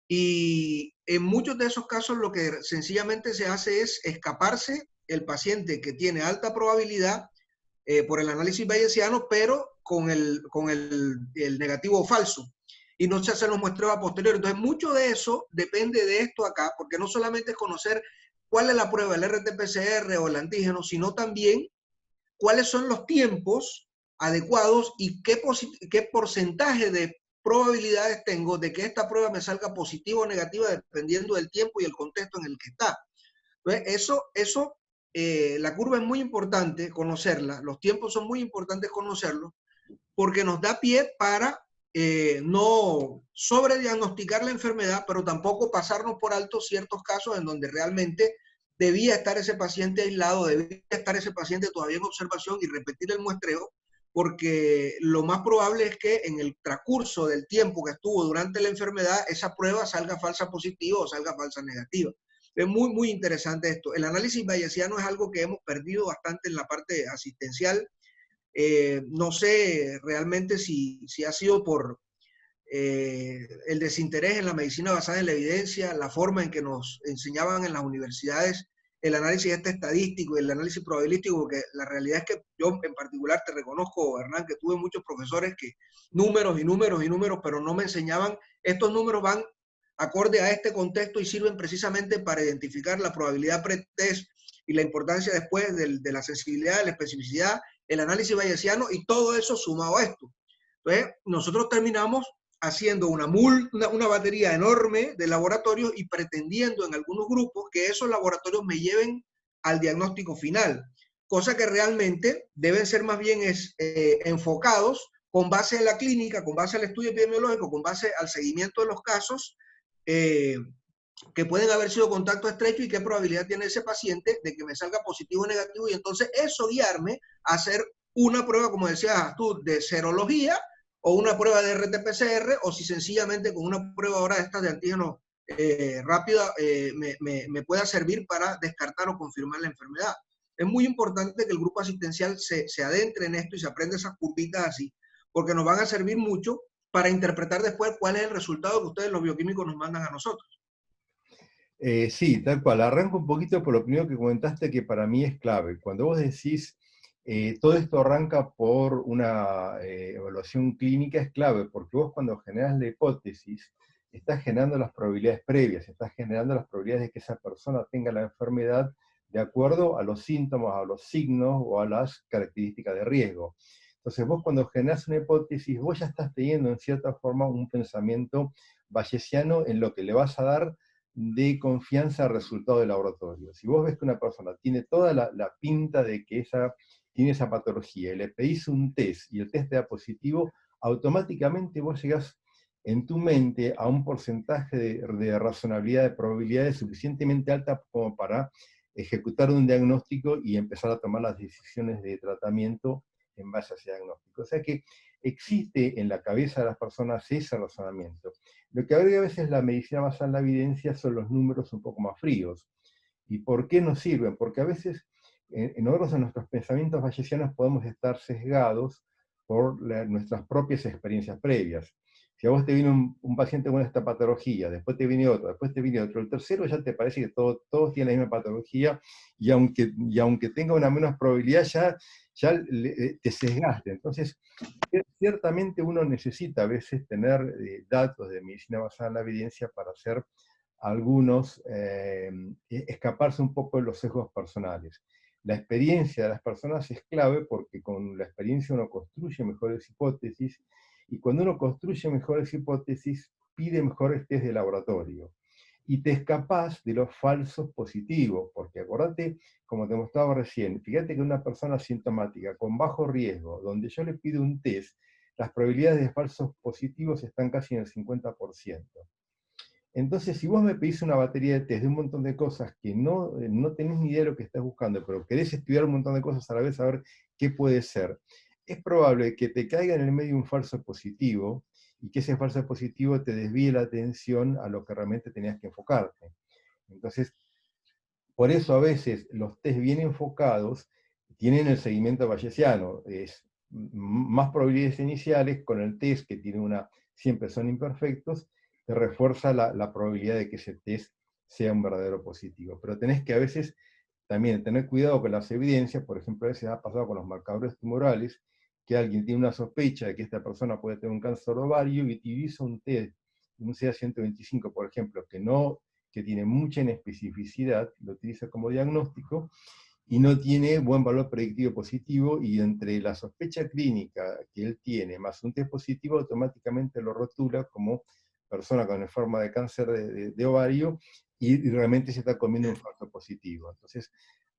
[SPEAKER 2] y en muchos de esos casos lo que sencillamente se hace es escaparse el paciente que tiene alta probabilidad por el análisis bayesiano, pero el negativo falso, y no se hacen los muestreos a posteriori. Entonces, mucho de eso depende de esto acá, porque no solamente es conocer cuál es la prueba, el RT-PCR o el antígeno, sino también cuáles son los tiempos adecuados y qué porcentaje de probabilidades tengo de que esta prueba me salga positiva o negativa dependiendo del tiempo y el contexto en el que está. Entonces, la curva es muy importante conocerla, los tiempos son muy importantes conocerlos, porque nos da pie para no sobrediagnosticar la enfermedad, pero tampoco pasarnos por alto ciertos casos en donde realmente debía estar ese paciente aislado, debía estar ese paciente todavía en observación y repetir el muestreo, porque lo más probable es que en el transcurso del tiempo que estuvo durante la enfermedad, esa prueba salga falsa positiva o salga falsa negativa. Es muy, muy interesante esto. El análisis bayesiano es algo que hemos perdido bastante en la parte asistencial. No sé realmente si ha sido por el desinterés en la medicina basada en la evidencia, la forma en que nos enseñaban en las universidades el análisis estadístico y el análisis probabilístico, porque la realidad es que yo en particular te reconozco, Hernán, que tuve muchos profesores que números y números y números, pero no me enseñaban, estos números van acorde a este contexto y sirven precisamente para identificar la probabilidad pretest y la importancia después de la sensibilidad, de la especificidad, el análisis bayesiano y todo eso sumado a esto. Entonces, nosotros terminamos haciendo una batería enorme de laboratorios y pretendiendo en algunos grupos que esos laboratorios me lleven al diagnóstico final, cosa que realmente deben ser más bien enfocados con base en la clínica, con base al estudio epidemiológico, con base al seguimiento de los casos, que pueden haber sido contacto estrecho y qué probabilidad tiene ese paciente de que me salga positivo o negativo, y entonces eso guiarme a hacer una prueba, como decías tú, de serología o una prueba de RT-PCR, o si sencillamente con una prueba ahora de estas de antígeno rápida me pueda servir para descartar o confirmar la enfermedad. Es muy importante que el grupo asistencial se adentre en esto y se aprenda esas curvitas así, porque nos van a servir mucho para interpretar después cuál es el resultado que ustedes los bioquímicos nos mandan a nosotros.
[SPEAKER 1] Sí, tal cual. Arranco un poquito por lo primero que comentaste, que para mí es clave. Cuando vos decís, todo esto arranca por una evaluación clínica, es clave, porque vos cuando generás la hipótesis, estás generando las probabilidades previas, estás generando las probabilidades de que esa persona tenga la enfermedad de acuerdo a los síntomas, a los signos o a las características de riesgo. Entonces vos cuando generás una hipótesis, vos ya estás teniendo en cierta forma un pensamiento bayesiano en lo que le vas a dar de confianza al resultado del laboratorio. Si vos ves que una persona tiene toda la pinta de que tiene esa patología y le pedís un test y el test te da positivo, automáticamente vos llegás en tu mente a un porcentaje de razonabilidad, de probabilidades suficientemente alta como para ejecutar un diagnóstico y empezar a tomar las decisiones de tratamiento en base a ese diagnóstico. O sea que existe en la cabeza de las personas ese razonamiento. Lo que agrega a veces la medicina basada en la evidencia son los números un poco más fríos. ¿Y por qué nos sirven? Porque a veces en otros de nuestros pensamientos bayesianos podemos estar sesgados por nuestras propias experiencias previas. Si a vos te viene un paciente con esta patología, después te viene otro, después te viene otro, el tercero ya te parece que todos tienen la misma patología y aunque tenga una menos probabilidad ya te sesgaste. Entonces, ciertamente uno necesita a veces tener datos de medicina basada en la evidencia para hacer algunos, escaparse un poco de los sesgos personales. La experiencia de las personas es clave porque con la experiencia uno construye mejores hipótesis y cuando uno construye mejores hipótesis pide mejores test de laboratorio y te escapas de los falsos positivos, porque acordate, como te mostraba recién, fíjate que una persona asintomática con bajo riesgo, donde yo le pido un test, las probabilidades de falsos positivos están casi en el 50%. Entonces, si vos me pedís una batería de test de un montón de cosas que no tenés ni idea de lo que estás buscando, pero querés estudiar un montón de cosas a la vez, a ver qué puede ser, es probable que te caiga en el medio un falso positivo y que ese falso positivo te desvíe la atención a lo que realmente tenías que enfocarte. Entonces, por eso a veces los test bien enfocados tienen el seguimiento bayesiano, es más probabilidades iniciales con el test que tiene siempre son imperfectos, te refuerza la probabilidad de que ese test sea un verdadero positivo. Pero tenés que a veces también tener cuidado con las evidencias, por ejemplo, a veces ha pasado con los marcadores tumorales, que alguien tiene una sospecha de que esta persona puede tener un cáncer de ovario y utiliza un test, un CA-125, por ejemplo, que tiene mucha inespecificidad, lo utiliza como diagnóstico, y no tiene buen valor predictivo positivo, y entre la sospecha clínica que él tiene más un test positivo, automáticamente lo rotula como persona con forma de cáncer de ovario, y realmente se está comiendo un falso positivo. Entonces,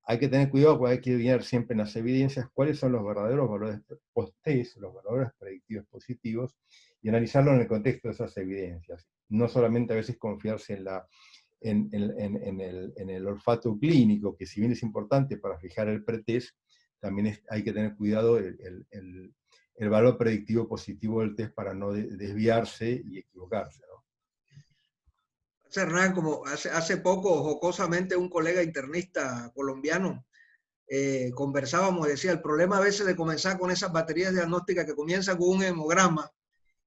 [SPEAKER 1] hay que tener cuidado porque hay que mirar siempre en las evidencias cuáles son los verdaderos valores post-test, los valores predictivos positivos, y analizarlo en el contexto de esas evidencias. No solamente a veces confiarse en el olfato clínico, que si bien es importante para fijar el pretest, también hay que tener cuidado el valor predictivo positivo del test para no desviarse y equivocarse, ¿no?
[SPEAKER 2] Hernán, como hace poco, jocosamente, un colega internista colombiano conversábamos, decía, el problema a veces de comenzar con esas baterías diagnósticas que comienzan con un hemograma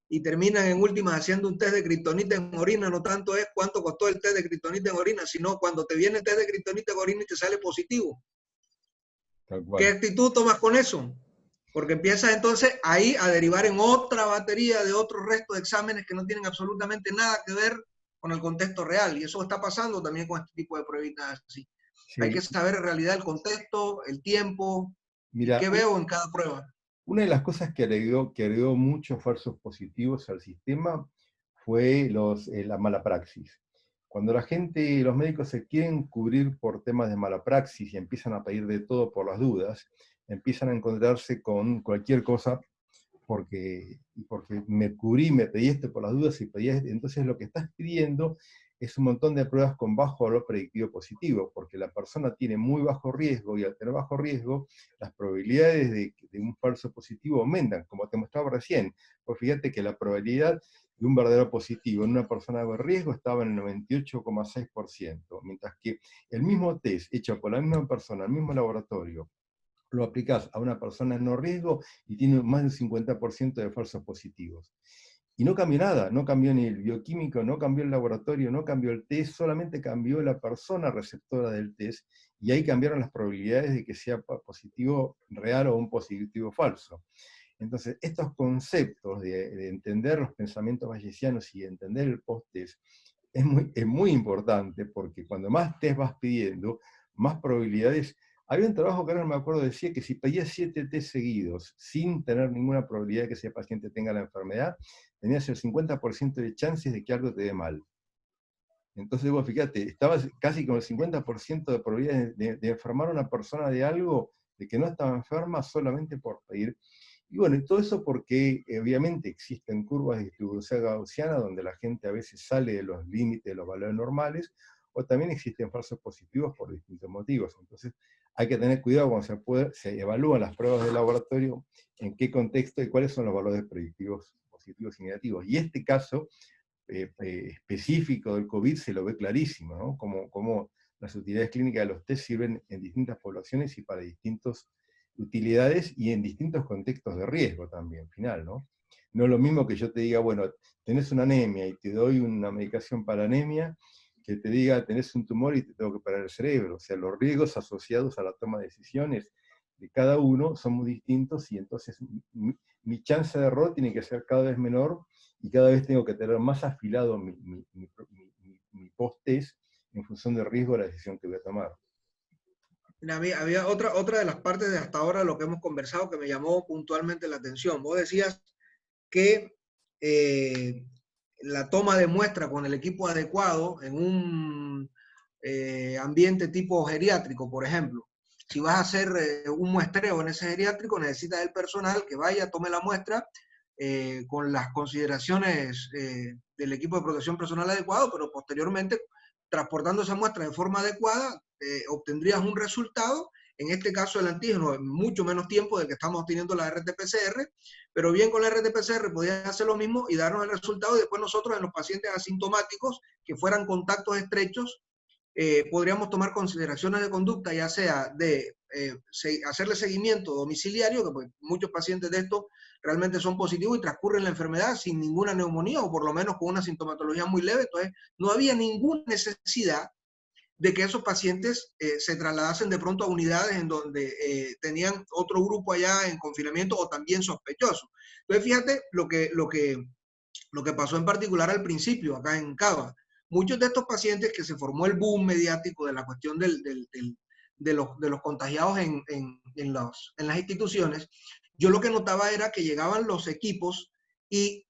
[SPEAKER 2] y terminan en últimas haciendo un test de kriptonita en orina, no tanto es cuánto costó el test de kriptonita en orina, sino cuando te viene el test de kriptonita en orina y te sale positivo. ¿Qué actitud tomas con eso? Porque empiezas entonces ahí a derivar en otra batería de otro resto de exámenes que no tienen absolutamente nada que ver con el contexto real. Y eso está pasando también con este tipo de pruebitas así.
[SPEAKER 1] Sí.
[SPEAKER 2] Hay que saber en realidad el contexto, el tiempo,
[SPEAKER 1] Mira,
[SPEAKER 2] y qué veo en cada prueba.
[SPEAKER 1] Una de las cosas que agregó muchos falsos positivos al sistema fue la mala praxis. Cuando los médicos se quieren cubrir por temas de mala praxis y empiezan a pedir de todo por las dudas, empiezan a encontrarse con cualquier cosa porque me cubrí, me pedí esto por las dudas y pedí esto. Entonces lo que estás pidiendo es un montón de pruebas con bajo valor predictivo positivo, porque la persona tiene muy bajo riesgo y al tener bajo riesgo, las probabilidades de un falso positivo aumentan, como te mostraba recién. Pues fíjate que la probabilidad de un verdadero positivo en una persona de riesgo estaba en el 98,6%, mientras que el mismo test hecho por la misma persona, el mismo laboratorio, lo aplicás a una persona en no riesgo y tiene más del 50% de falsos positivos. Y no cambió nada, no cambió ni el bioquímico, no cambió el laboratorio, no cambió el test, solamente cambió la persona receptora del test, y ahí cambiaron las probabilidades de que sea positivo real o un positivo falso. Entonces, estos conceptos de entender los pensamientos bayesianos y de entender el post-test es muy importante, porque cuando más test vas pidiendo, más probabilidades. Había un trabajo que ahora no me acuerdo, decía que si pedías 7 test seguidos, sin tener ninguna probabilidad de que ese paciente tenga la enfermedad, tenías el 50% de chances de que algo te dé mal. Entonces vos fíjate, estabas casi con el 50% de probabilidades de enfermar a una persona de algo, de que no estaba enferma, solamente por pedir. Y bueno, y todo eso porque obviamente existen curvas de distribución gaussiana donde la gente a veces sale de los límites de los valores normales, o también existen falsos positivos por distintos motivos. Entonces hay que tener cuidado cuando se evalúan las pruebas de laboratorio, en qué contexto y cuáles son los valores predictivos positivos y negativos. Y este caso específico del COVID se lo ve clarísimo, ¿no? Como las utilidades clínicas de los test sirven en distintas poblaciones y para distintas utilidades y en distintos contextos de riesgo también, final, ¿no? No es lo mismo que yo te diga, bueno, tenés una anemia y te doy una medicación para anemia, que te diga, tenés un tumor y te tengo que operar el cerebro. O sea, los riesgos asociados a la toma de decisiones de cada uno son muy distintos, y entonces mi chance de error tiene que ser cada vez menor, y cada vez tengo que tener más afilado mi post-test en función del riesgo de la decisión que voy a tomar.
[SPEAKER 2] Mira, había otra de las partes de hasta ahora lo que hemos conversado que me llamó puntualmente la atención. Vos decías que la toma de muestra con el equipo adecuado en un ambiente tipo geriátrico, por ejemplo. Si vas a hacer un muestreo en ese geriátrico, necesitas el personal que vaya, tome la muestra con las consideraciones del equipo de protección personal adecuado, pero posteriormente, transportando esa muestra de forma adecuada, obtendrías un resultado, en este caso el antígeno, en mucho menos tiempo del que estamos obteniendo la RT-PCR, pero bien con la RT-PCR podías hacer lo mismo y darnos el resultado, y después nosotros en los pacientes asintomáticos que fueran contactos estrechos, podríamos tomar consideraciones de conducta, ya sea de hacerle seguimiento domiciliario, que pues, muchos pacientes de estos realmente son positivos y transcurren la enfermedad sin ninguna neumonía o por lo menos con una sintomatología muy leve. Entonces, no había ninguna necesidad de que esos pacientes se trasladasen de pronto a unidades en donde tenían otro grupo allá en confinamiento o también sospechoso. Entonces, fíjate lo que pasó en particular al principio acá en Cava. Muchos de estos pacientes que se formó el boom mediático de la cuestión de los contagiados en las instituciones, yo lo que notaba era que llegaban los equipos y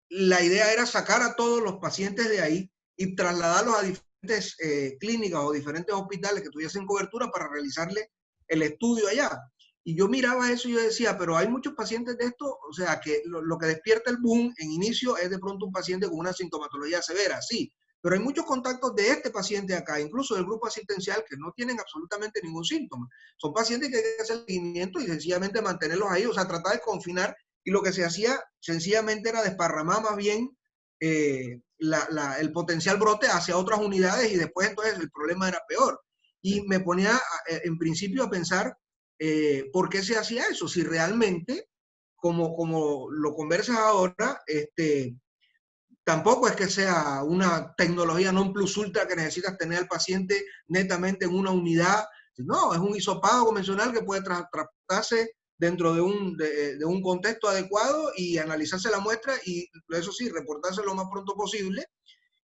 [SPEAKER 2] la idea era sacar a todos los pacientes de ahí y trasladarlos a diferentes clínicas o diferentes hospitales que tuviesen cobertura para realizarle el estudio allá. Y yo miraba eso y yo decía, pero hay muchos pacientes de esto, o sea, que lo que despierta el boom en inicio es de pronto un paciente con una sintomatología severa, sí, pero hay muchos contactos de este paciente acá, incluso del grupo asistencial, que no tienen absolutamente ningún síntoma. Son pacientes que hay que hacer seguimiento y sencillamente mantenerlos ahí, o sea, tratar de confinar, y lo que se hacía sencillamente era desparramar más bien el potencial brote hacia otras unidades, y después entonces el problema era peor. Y me ponía en principio a pensar por qué se hacía eso, si realmente, como lo conversas ahora, tampoco es que sea una tecnología non plus ultra que necesitas tener al paciente netamente en una unidad. No, es un hisopado convencional que puede tratarse dentro de un contexto adecuado y analizarse la muestra y, eso sí, reportarse lo más pronto posible.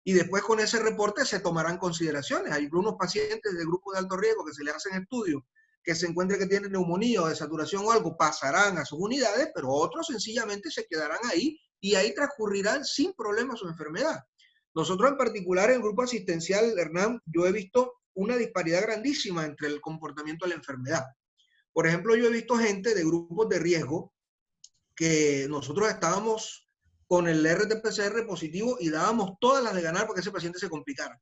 [SPEAKER 2] Y después con ese reporte se tomarán consideraciones. Hay algunos pacientes de grupos de alto riesgo que se le hacen estudios, que se encuentre que tienen neumonía o desaturación o algo, pasarán a sus unidades, pero otros sencillamente se quedarán ahí y ahí transcurrirán sin problema su enfermedad. Nosotros en particular en el grupo asistencial, Hernán, yo he visto una disparidad grandísima entre el comportamiento de la enfermedad. Por ejemplo, yo he visto gente de grupos de riesgo que nosotros estábamos con el RT-PCR positivo y dábamos todas las de ganar para que ese paciente se complicara.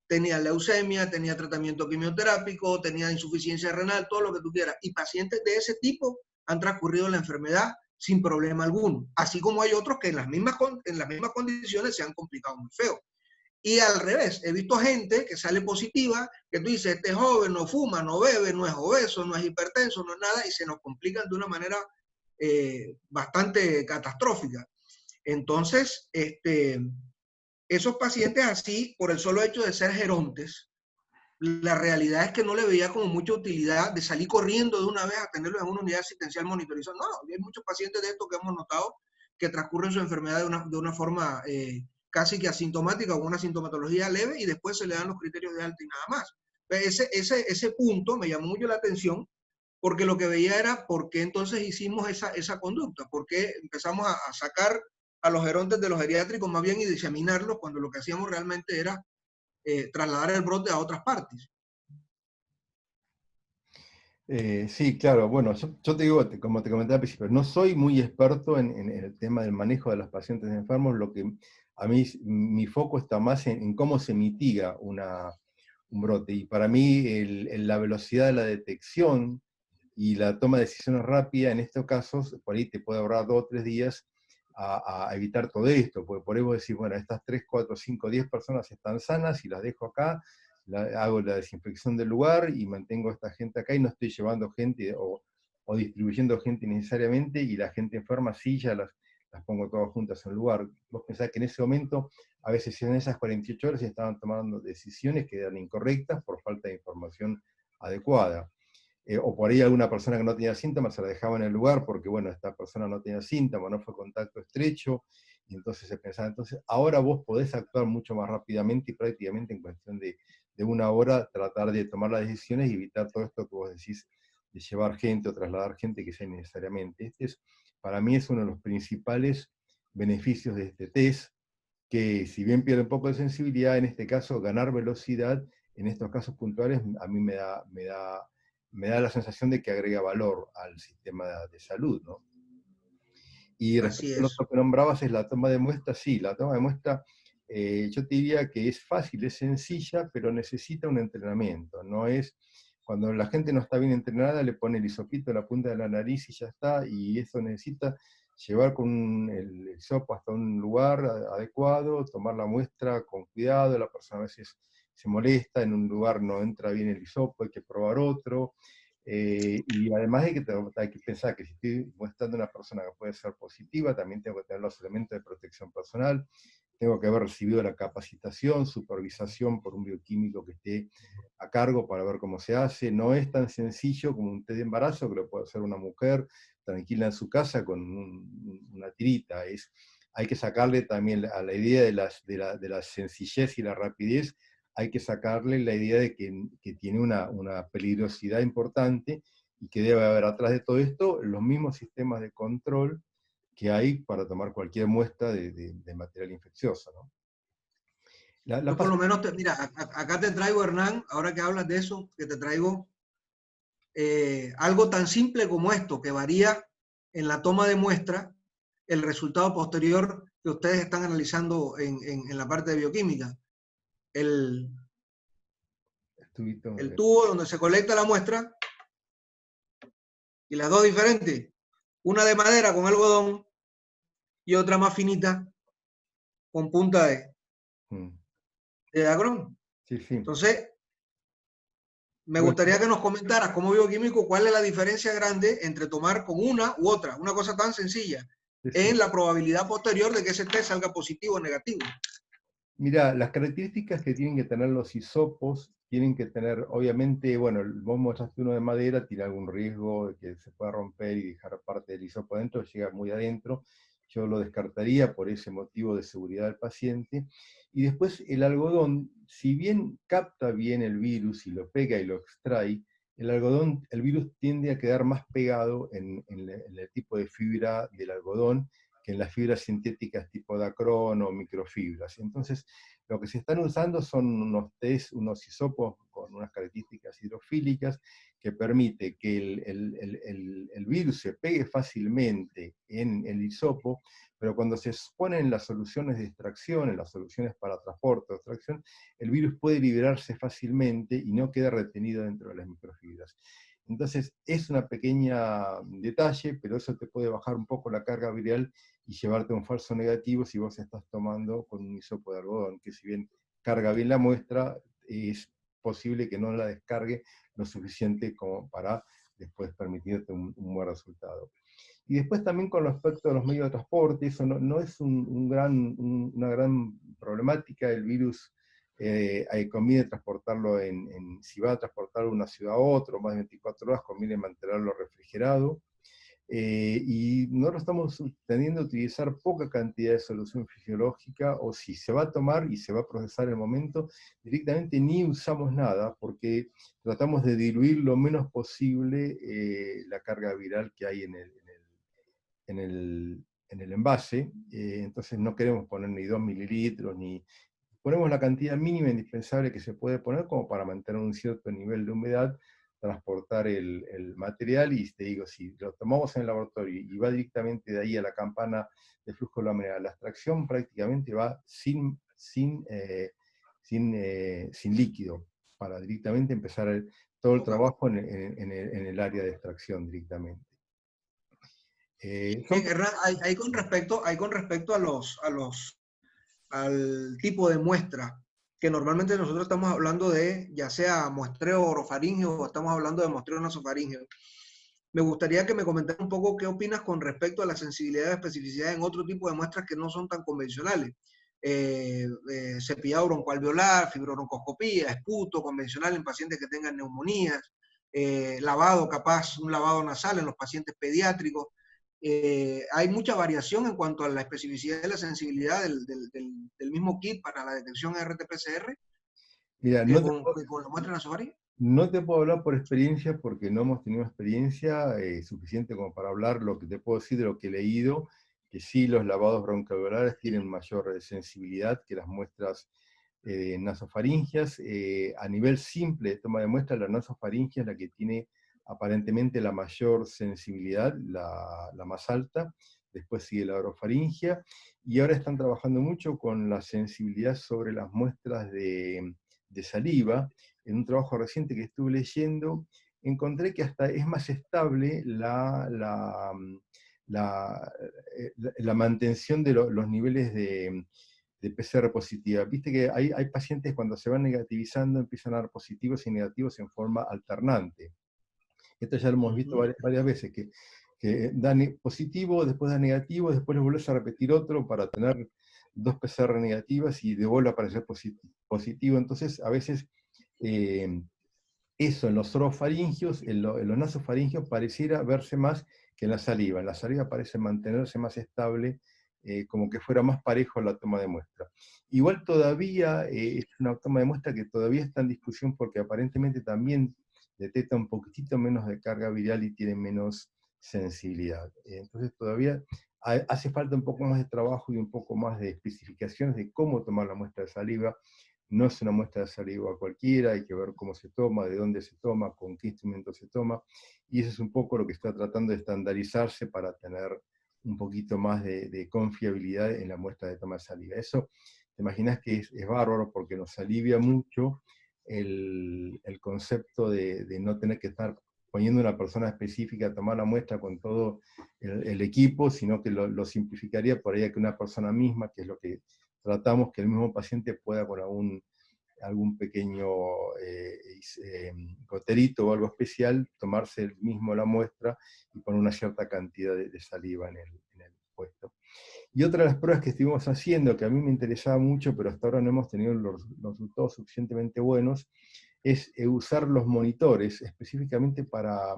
[SPEAKER 2] Tenía leucemia, tenía tratamiento quimioterápico, tenía insuficiencia renal, todo lo que tú quieras. Y pacientes de ese tipo han transcurrido la enfermedad sin problema alguno. Así como hay otros que en las mismas condiciones se han complicado muy feo. Y al revés, he visto gente que sale positiva, que tú dices, este joven no fuma, no bebe, no es obeso, no es hipertenso, no es nada, y se nos complican de una manera bastante catastrófica. Entonces, esos pacientes así, por el solo hecho de ser gerontes, la realidad es que no le veía como mucha utilidad de salir corriendo de una vez a tenerlo en una unidad asistencial monitorizada. No, hay muchos pacientes de estos que hemos notado que transcurren su enfermedad de una forma casi que asintomática o una sintomatología leve y después se le dan los criterios de alta y nada más. Ese punto me llamó mucho la atención porque lo que veía era por qué entonces hicimos esa conducta, por qué empezamos a sacar a los gerontes de los geriátricos más bien y diseminarlos cuando lo que hacíamos realmente era trasladar el brote a otras partes.
[SPEAKER 1] Sí, claro, bueno, yo te digo, como te comenté al principio, no soy muy experto en el tema del manejo de los pacientes enfermos, lo que a mí, mi foco está más en cómo se mitiga un brote, y para mí la velocidad de la detección y la toma de decisiones rápida en estos casos, por ahí te puede ahorrar 2 o 3 días a evitar todo esto, porque por ahí vos decís, bueno, estas 3, 4, 5, 10 personas están sanas y las dejo acá, hago la desinfección del lugar y mantengo a esta gente acá y no estoy llevando gente o distribuyendo gente necesariamente, y la gente enferma sí ya las pongo todas juntas en un lugar. Vos pensás que en ese momento, a veces en esas 48 horas se estaban tomando decisiones que eran incorrectas por falta de información adecuada. O por ahí alguna persona que no tenía síntomas se la dejaba en el lugar porque, bueno, esta persona no tenía síntomas, no fue contacto estrecho, y entonces se pensaba, entonces ahora vos podés actuar mucho más rápidamente y prácticamente en cuestión de una hora tratar de tomar las decisiones y evitar todo esto que vos decís de llevar gente o trasladar gente que sea necesariamente. Para mí es uno de los principales beneficios de este test, que si bien pierde un poco de sensibilidad, en este caso ganar velocidad, en estos casos puntuales, a mí me da la sensación de que agrega valor al sistema de salud, ¿no? Y
[SPEAKER 2] Así
[SPEAKER 1] respecto a lo
[SPEAKER 2] es.
[SPEAKER 1] otro que nombrabas, es la toma de muestra. Sí, la toma de muestra, yo te diría que es fácil, es sencilla, pero necesita un entrenamiento. No es, cuando la gente no está bien entrenada, le pone el hisopito en la punta de la nariz y ya está, y eso necesita llevar con el hisopo hasta un lugar adecuado, tomar la muestra con cuidado, la persona a veces se molesta, en un lugar no entra bien el hisopo, hay que probar otro. Y además hay que pensar que si estoy muestrando una persona que puede ser positiva, también tengo que tener los elementos de protección personal, tengo que haber recibido la capacitación, supervisación por un bioquímico que esté a cargo para ver cómo se hace. No es tan sencillo como un test de embarazo, que lo puede hacer una mujer tranquila en su casa con una tirita. Hay que sacarle también a la idea de la sencillez y la rapidez, hay que sacarle la idea de que tiene una peligrosidad importante y que debe haber atrás de todo esto los mismos sistemas de control que hay para tomar cualquier muestra de material infeccioso, ¿no?
[SPEAKER 2] Yo por lo menos, mira, acá te traigo, Hernán, ahora que hablas de eso, que te traigo algo tan simple como esto, que varía en la toma de muestra el resultado posterior que ustedes están analizando en la parte de bioquímica. El, el tubo donde se colecta la muestra y las dos diferentes, una de madera con algodón y otra más finita con punta de agrón.
[SPEAKER 1] Sí, sí.
[SPEAKER 2] Entonces, me
[SPEAKER 1] Bueno,
[SPEAKER 2] gustaría que nos comentaras como bioquímico cuál es la diferencia grande entre tomar con una u otra, una cosa tan sencilla,
[SPEAKER 1] sí, sí.
[SPEAKER 2] en la probabilidad posterior de que ese test salga positivo o negativo.
[SPEAKER 1] Mira, las características que tienen que tener los hisopos, tienen que tener, obviamente, bueno, vos mostraste uno de madera, tiene algún riesgo de que se pueda romper y dejar parte del hisopo adentro, llega muy adentro, yo lo descartaría por ese motivo de seguridad del paciente. Y después el algodón, si bien capta bien el virus y lo pega y lo extrae, el algodón, el virus tiende a quedar más pegado en el tipo de fibra del algodón que en las fibras sintéticas tipo dacrón o microfibras. Entonces, lo que se están usando son unos test, unos hisopos con unas características hidrofílicas que permite que el virus se pegue fácilmente en el hisopo, pero cuando se exponen en las soluciones de extracción, en las soluciones para transporte o extracción, el virus puede liberarse fácilmente y no queda retenido dentro de las microfibras. Entonces, es una pequeña detalle, pero eso te puede bajar un poco la carga viral y llevarte a un falso negativo si vos estás tomando con un hisopo de algodón, que si bien carga bien la muestra, es posible que no la descargue lo suficiente como para después permitirte un buen resultado. Y después también con respecto a los medios de transporte, eso no es una gran problemática. El virus conviene transportarlo si va a transportarlo de una ciudad a otra, más de 24 horas, conviene mantenerlo refrigerado. Y nosotros estamos tendiendo a utilizar poca cantidad de solución fisiológica, o si se va a tomar y se va a procesar en el momento, directamente ni usamos nada, porque tratamos de diluir lo menos posible la carga viral que hay en el envase. Entonces no queremos poner ni 2 mililitros, ni ponemos la cantidad mínima indispensable que se puede poner como para mantener un cierto nivel de humedad, transportar el material, y te digo, si lo tomamos en el laboratorio y va directamente de ahí a la campana de flujo laminar, la extracción prácticamente va sin líquido, para directamente empezar todo el
[SPEAKER 2] Ok.
[SPEAKER 1] trabajo en el área de extracción directamente.
[SPEAKER 2] Bien, Hernán, hay con respecto al tipo de muestra, que normalmente nosotros estamos hablando de, ya sea muestreo orofaríngeo o estamos hablando de muestreo nasofaríngeo. Me gustaría que me comentaras un poco qué opinas con respecto a la sensibilidad y especificidad en otro tipo de muestras que no son tan convencionales. Cepillado broncoalveolar, fibrobroncoscopía, esputo convencional en pacientes que tengan neumonías, lavado capaz, un lavado nasal en los pacientes pediátricos. Hay mucha variación en cuanto a la especificidad y la sensibilidad del mismo kit para la detección RT-PCR
[SPEAKER 1] Mira,
[SPEAKER 2] con la muestra nasofaríngea.
[SPEAKER 1] no te puedo hablar por experiencia porque no hemos tenido experiencia suficiente como para hablar. Lo que te puedo decir de lo que he leído, que sí, los lavados broncoalveolares tienen mayor sensibilidad que las muestras nasofaringias. A nivel simple de toma de muestra, la nasofaringia es la que tiene aparentemente la mayor sensibilidad, la más alta. Después sigue la orofaringia, y ahora están trabajando mucho con la sensibilidad sobre las muestras de saliva. En un trabajo reciente que estuve leyendo, encontré que hasta es más estable la mantención de los niveles de PCR positiva. Viste que hay pacientes cuando se van negativizando empiezan a dar positivos y negativos en forma alternante. Esto ya lo hemos visto varias veces, que dan positivo, después da negativo, después le vuelves a repetir otro para tener 2 PCR negativas y de vuelve a aparecer positivo. Entonces, a veces eh, eso en los orofaringios, en los nasofaringios, pareciera verse más que en la saliva. En la saliva parece mantenerse más estable, como que fuera más parejo la toma de muestra. Igual todavía es una toma de muestra que todavía está en discusión, porque aparentemente también detecta un poquitito menos de carga viral y tiene menos sensibilidad. Entonces todavía hace falta un poco más de trabajo y un poco más de especificaciones de cómo tomar la muestra de saliva. No es una muestra de saliva cualquiera, hay que ver cómo se toma, de dónde se toma, con qué instrumento se toma, y eso es un poco lo que está tratando de estandarizarse para tener un poquito más de confiabilidad en la muestra de toma de saliva. Eso, te imaginas que es bárbaro, porque nos alivia mucho el concepto de no tener que estar poniendo una persona específica a tomar la muestra con todo el equipo, sino que lo simplificaría por ahí a que una persona misma, que es lo que tratamos, que el mismo paciente pueda con algún pequeño goterito o algo especial, tomarse el mismo la muestra y poner una cierta cantidad de saliva en el puesto. Y otra de las pruebas que estuvimos haciendo, que a mí me interesaba mucho, pero hasta ahora no hemos tenido los resultados suficientemente buenos, es usar los monitores específicamente para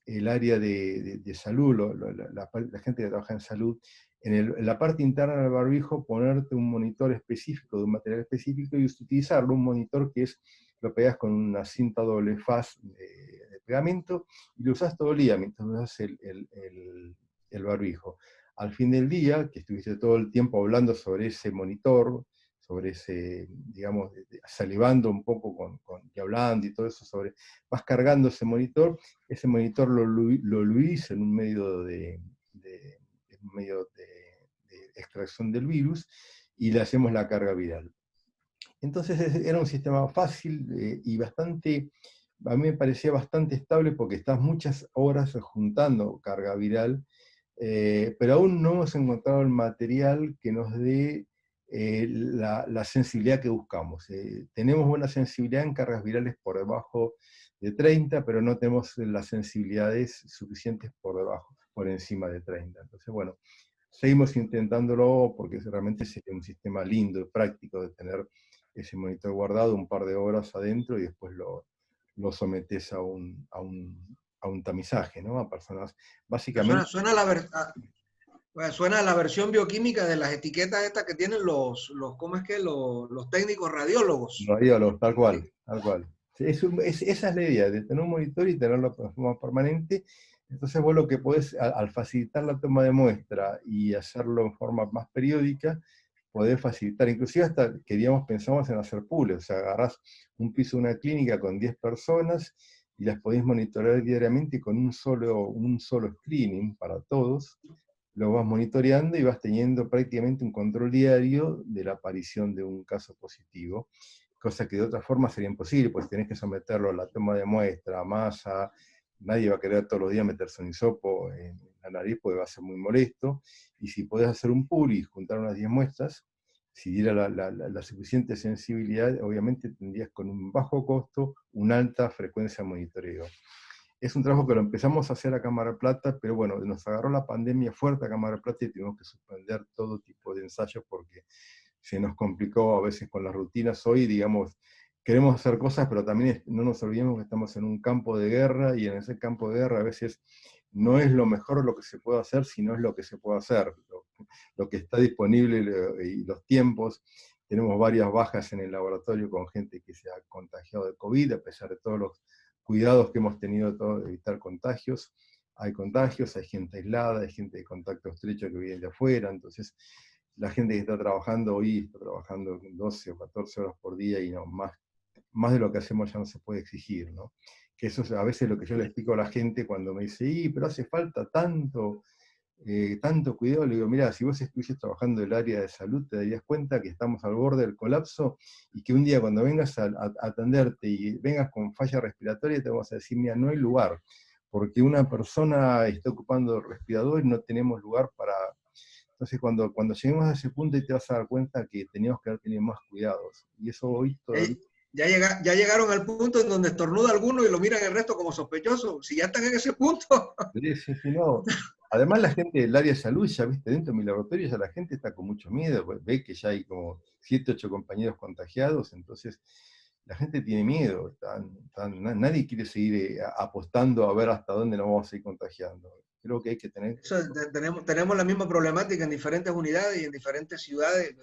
[SPEAKER 1] el área de salud, la gente que trabaja en salud. En la parte interna del barbijo, ponerte un monitor específico, de un material específico, y utilizarlo, un monitor que lo pegas con una cinta doble faz de pegamento, y lo usas todo el día mientras usas el barbijo. Al fin del día, que estuviste todo el tiempo hablando sobre ese monitor, sobre ese, digamos, salivando un poco y hablando y todo eso, vas cargando ese monitor lo luís en un medio de extracción del virus, y le hacemos la carga viral. Entonces era un sistema fácil y bastante, a mí me parecía bastante estable, porque estás muchas horas juntando carga viral, pero aún no hemos encontrado el material que nos dé la sensibilidad que buscamos. Tenemos buena sensibilidad en cargas virales por debajo de 30, pero no tenemos las sensibilidades suficientes por encima de 30. Entonces, bueno, seguimos intentándolo, porque realmente sería un sistema lindo y práctico de tener ese monitor guardado un par de horas adentro y después lo sometes a un tamizaje, ¿no? A personas,
[SPEAKER 2] Suena,
[SPEAKER 1] básicamente.
[SPEAKER 2] suena a la versión bioquímica de las etiquetas estas que tienen ¿cómo es que? Los técnicos radiólogos.
[SPEAKER 1] Radiólogos, tal cual, tal cual. Sí, esa es la idea, de tener un monitor y tenerlo de forma permanente. Entonces vos lo que podés, al facilitar la toma de muestra y hacerlo en forma más periódica, podés facilitar, inclusive hasta pensamos en hacer pools, o sea, agarrás un piso de una clínica con 10 personas y las podés monitorear diariamente con un solo screening para todos, lo vas monitoreando y vas teniendo prácticamente un control diario de la aparición de un caso positivo, cosa que de otra forma sería imposible, pues tenés que someterlo a la toma de muestra, a masa, nadie va a querer todos los días meterse un hisopo en la nariz porque va a ser muy molesto, y si podés hacer un pool y juntar unas 10 muestras, si diera la suficiente sensibilidad, obviamente tendrías con un bajo costo una alta frecuencia de monitoreo. Es un trabajo que lo empezamos a hacer a Cámara Plata, pero bueno, nos agarró la pandemia fuerte a Cámara Plata y tuvimos que suspender todo tipo de ensayos porque se nos complicó a veces con las rutinas. Hoy, digamos, queremos hacer cosas, pero también no nos olvidemos que estamos en un campo de guerra y en ese campo de guerra a veces no es lo mejor lo que se puede hacer, sino es lo que se puede hacer, lo que está disponible y los tiempos. Tenemos varias bajas en el laboratorio con gente que se ha contagiado de COVID, a pesar de todos los cuidados que hemos tenido de evitar contagios. Hay contagios, hay gente aislada, hay gente de contacto estrecho que viene de afuera, entonces la gente que está trabajando hoy está trabajando 12 o 14 horas por día y no, más de lo que hacemos ya no se puede exigir, ¿no? Que eso es a veces lo que yo le explico a la gente cuando me dice, pero hace falta tanto cuidado. Le digo, mira, si vos estuvieses trabajando en el área de salud, te darías cuenta que estamos al borde del colapso y que un día cuando vengas a atenderte y vengas con falla respiratoria, te vamos a decir, mira, no hay lugar, porque una persona está ocupando el respirador y no tenemos lugar para... Entonces, cuando lleguemos a ese punto, te vas a dar cuenta que teníamos que haber tenido más cuidados. Y eso hoy todavía...
[SPEAKER 2] Ya llegaron al punto en donde estornuda alguno y lo miran el resto como sospechoso. Si ya están en ese punto.
[SPEAKER 1] Sí, sí, sí, no. Además, la gente del área de salud, ya viste, dentro de mi laboratorio ya la gente está con mucho miedo, pues, ve que ya hay como 7, 8 compañeros contagiados, entonces la gente tiene miedo, nadie quiere seguir apostando a ver hasta dónde nos vamos a ir contagiando. Creo que hay que tener...
[SPEAKER 2] Tenemos la misma problemática en diferentes unidades y en diferentes ciudades.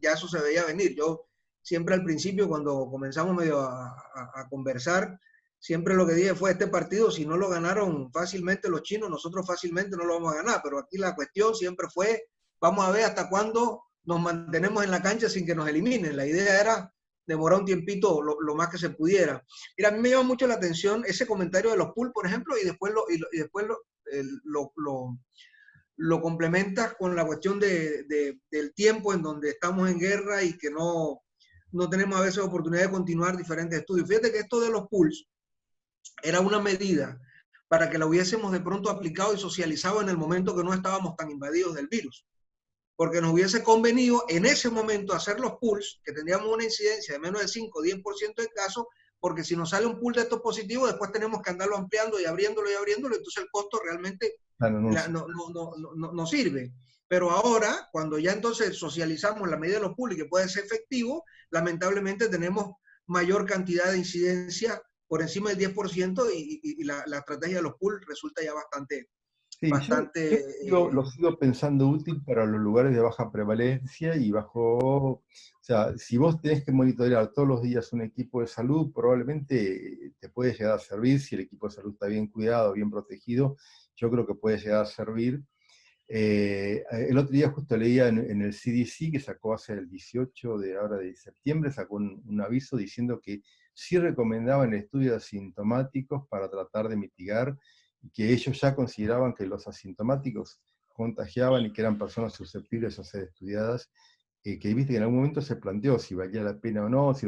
[SPEAKER 2] Ya eso se veía venir. Yo siempre al principio, cuando comenzamos medio a conversar, siempre lo que dije fue, este partido, si no lo ganaron fácilmente los chinos, nosotros fácilmente no lo vamos a ganar. Pero aquí la cuestión siempre fue, vamos a ver hasta cuándo nos mantenemos en la cancha sin que nos eliminen. La idea era demorar un tiempito lo más que se pudiera. Mira, a mí me llama mucho la atención ese comentario de los pools, por ejemplo, y después lo complementas con la cuestión del tiempo en donde estamos en guerra y que no tenemos a veces oportunidad de continuar diferentes estudios. Fíjate que esto de los pools era una medida para que la hubiésemos de pronto aplicado y socializado en el momento que no estábamos tan invadidos del virus. Porque nos hubiese convenido en ese momento hacer los pools, que tendríamos una incidencia de menos de 5 o 10% de casos, porque si nos sale un pool de estos positivos, después tenemos que andarlo ampliando y abriéndolo, entonces el costo realmente no sirve. Pero ahora, cuando ya entonces socializamos la medida de los pools y que puede ser efectivo, lamentablemente tenemos mayor cantidad de incidencia por encima del 10% y la estrategia de los pools resulta ya bastante...
[SPEAKER 1] Sí, yo lo sigo pensando útil para los lugares de baja prevalencia y o sea, si vos tenés que monitorear todos los días un equipo de salud, probablemente te puede llegar a servir, si el equipo de salud está bien cuidado, bien protegido, yo creo que puede llegar a servir. El otro día justo leía en el CDC, que sacó hace el 18 de septiembre, sacó un aviso diciendo que sí recomendaban el estudio de asintomáticos para tratar de mitigar, y que ellos ya consideraban que los asintomáticos contagiaban y que eran personas susceptibles a ser estudiadas, que viste que en algún momento se planteó si valía la pena o no, si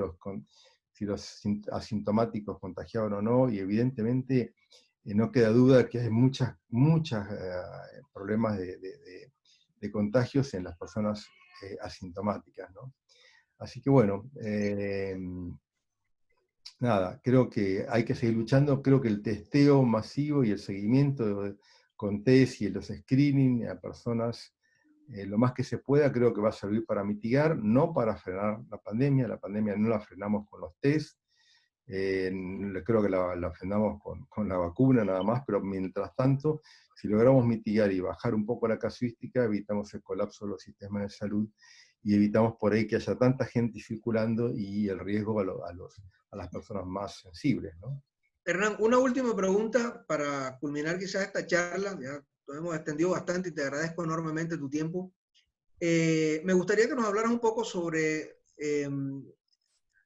[SPEAKER 1] los asintomáticos contagiaban o no, y evidentemente no queda duda que hay muchos problemas de contagios en las personas asintomáticas, ¿no? Así que bueno, nada, creo que hay que seguir luchando. Creo que el testeo masivo y el seguimiento con test y los screening a personas lo más que se pueda creo que va a servir para mitigar, no para frenar la pandemia no la frenamos con los test, creo que la frenamos con la vacuna nada más, pero mientras tanto, si logramos mitigar y bajar un poco la casuística, evitamos el colapso de los sistemas de salud y evitamos por ahí que haya tanta gente circulando y el riesgo a las personas más sensibles, ¿no?
[SPEAKER 2] Hernán, una última pregunta para culminar quizás esta charla. Ya nos hemos extendido bastante y te agradezco enormemente tu tiempo. Me gustaría que nos hablaras un poco sobre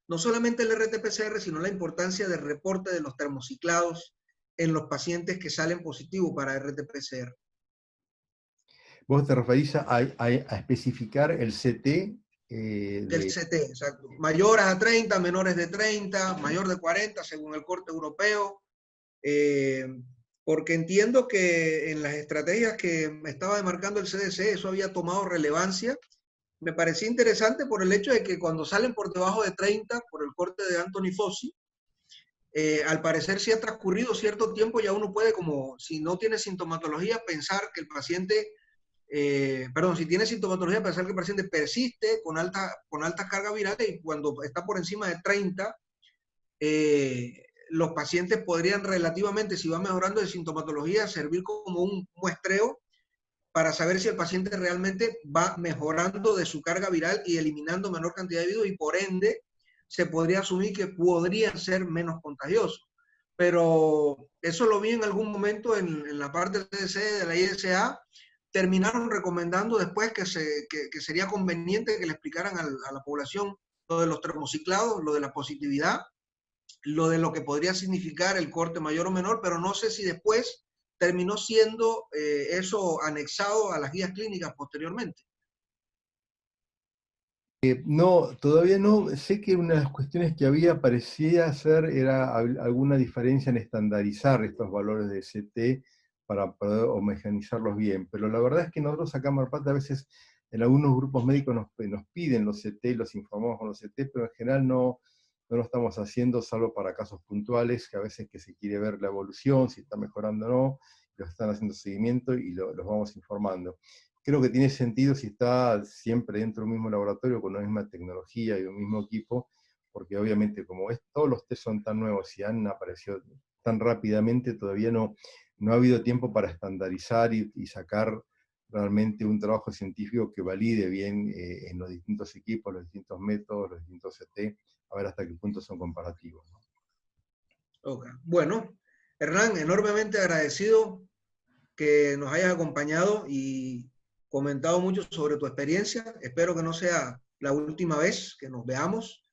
[SPEAKER 2] no solamente el RT-PCR, sino la importancia del reporte de los termociclados en los pacientes que salen positivos para RT-PCR.
[SPEAKER 1] Vos te referís a especificar el CT
[SPEAKER 2] Del CT, exacto. Mayores a 30, menores de 30, mayor de 40, según el corte europeo. Porque entiendo que en las estrategias que me estaba demarcando el CDC, eso había tomado relevancia. Me parecía interesante por el hecho de que cuando salen por debajo de 30, por el corte de Anthony Fauci, al parecer si ha transcurrido cierto tiempo, ya uno puede, como si no tiene sintomatología, pensar que el paciente, si tiene sintomatología, pensar que el paciente persiste con alta carga viral, y cuando está por encima de 30, los pacientes podrían relativamente, si va mejorando de sintomatología, servir como un muestreo para saber si el paciente realmente va mejorando de su carga viral y eliminando menor cantidad de virus, y por ende se podría asumir que podrían ser menos contagiosos. Pero eso lo vi en algún momento en la parte del CDC, de la ISA, terminaron recomendando después que sería conveniente que le explicaran a la población lo de los termociclados, lo de la positividad, lo de lo que podría significar el corte mayor o menor, pero no sé si después terminó siendo eso anexado a las guías clínicas posteriormente.
[SPEAKER 1] No, todavía no. Sé que una de las cuestiones que había parecía ser era alguna diferencia en estandarizar estos valores de CT para poder homogeneizarlos bien, pero la verdad es que nosotros acá en Marpata a veces en algunos grupos médicos nos piden los CT, los informamos con los CT, pero en general no lo estamos haciendo, salvo para casos puntuales, que a veces que se quiere ver la evolución, si está mejorando o no, los están haciendo seguimiento y los vamos informando. Creo que tiene sentido si está siempre dentro del mismo laboratorio, con la misma tecnología y un mismo equipo, porque obviamente como todos los test son tan nuevos y han aparecido tan rápidamente, todavía no ha habido tiempo para estandarizar y sacar realmente un trabajo científico que valide bien en los distintos equipos, los distintos métodos, los distintos CT, a ver hasta qué punto son comparativos, ¿no?
[SPEAKER 2] Okay. Bueno, Hernán, enormemente agradecido que nos hayas acompañado y comentado mucho sobre tu experiencia. Espero que no sea la última vez que nos veamos,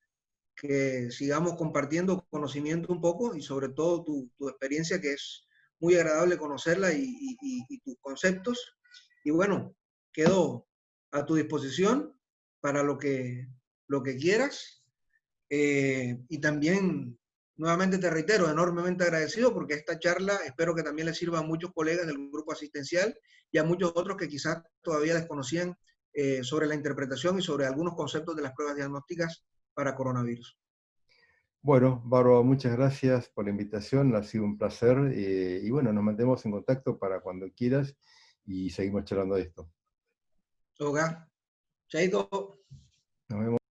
[SPEAKER 2] que sigamos compartiendo conocimiento un poco y sobre todo tu experiencia, que es muy agradable conocerla, y tus conceptos. Y bueno, quedo a tu disposición para lo que quieras. Y también, nuevamente te reitero, enormemente agradecido, porque esta charla espero que también le sirva a muchos colegas del grupo asistencial y a muchos otros que quizás todavía desconocían sobre la interpretación y sobre algunos conceptos de las pruebas diagnósticas para coronavirus.
[SPEAKER 1] Bueno, Bárbara, muchas gracias por la invitación, ha sido un placer, y bueno, nos mantenemos en contacto para cuando quieras y seguimos charlando de esto.
[SPEAKER 2] Oga, chaito.
[SPEAKER 1] Nos vemos.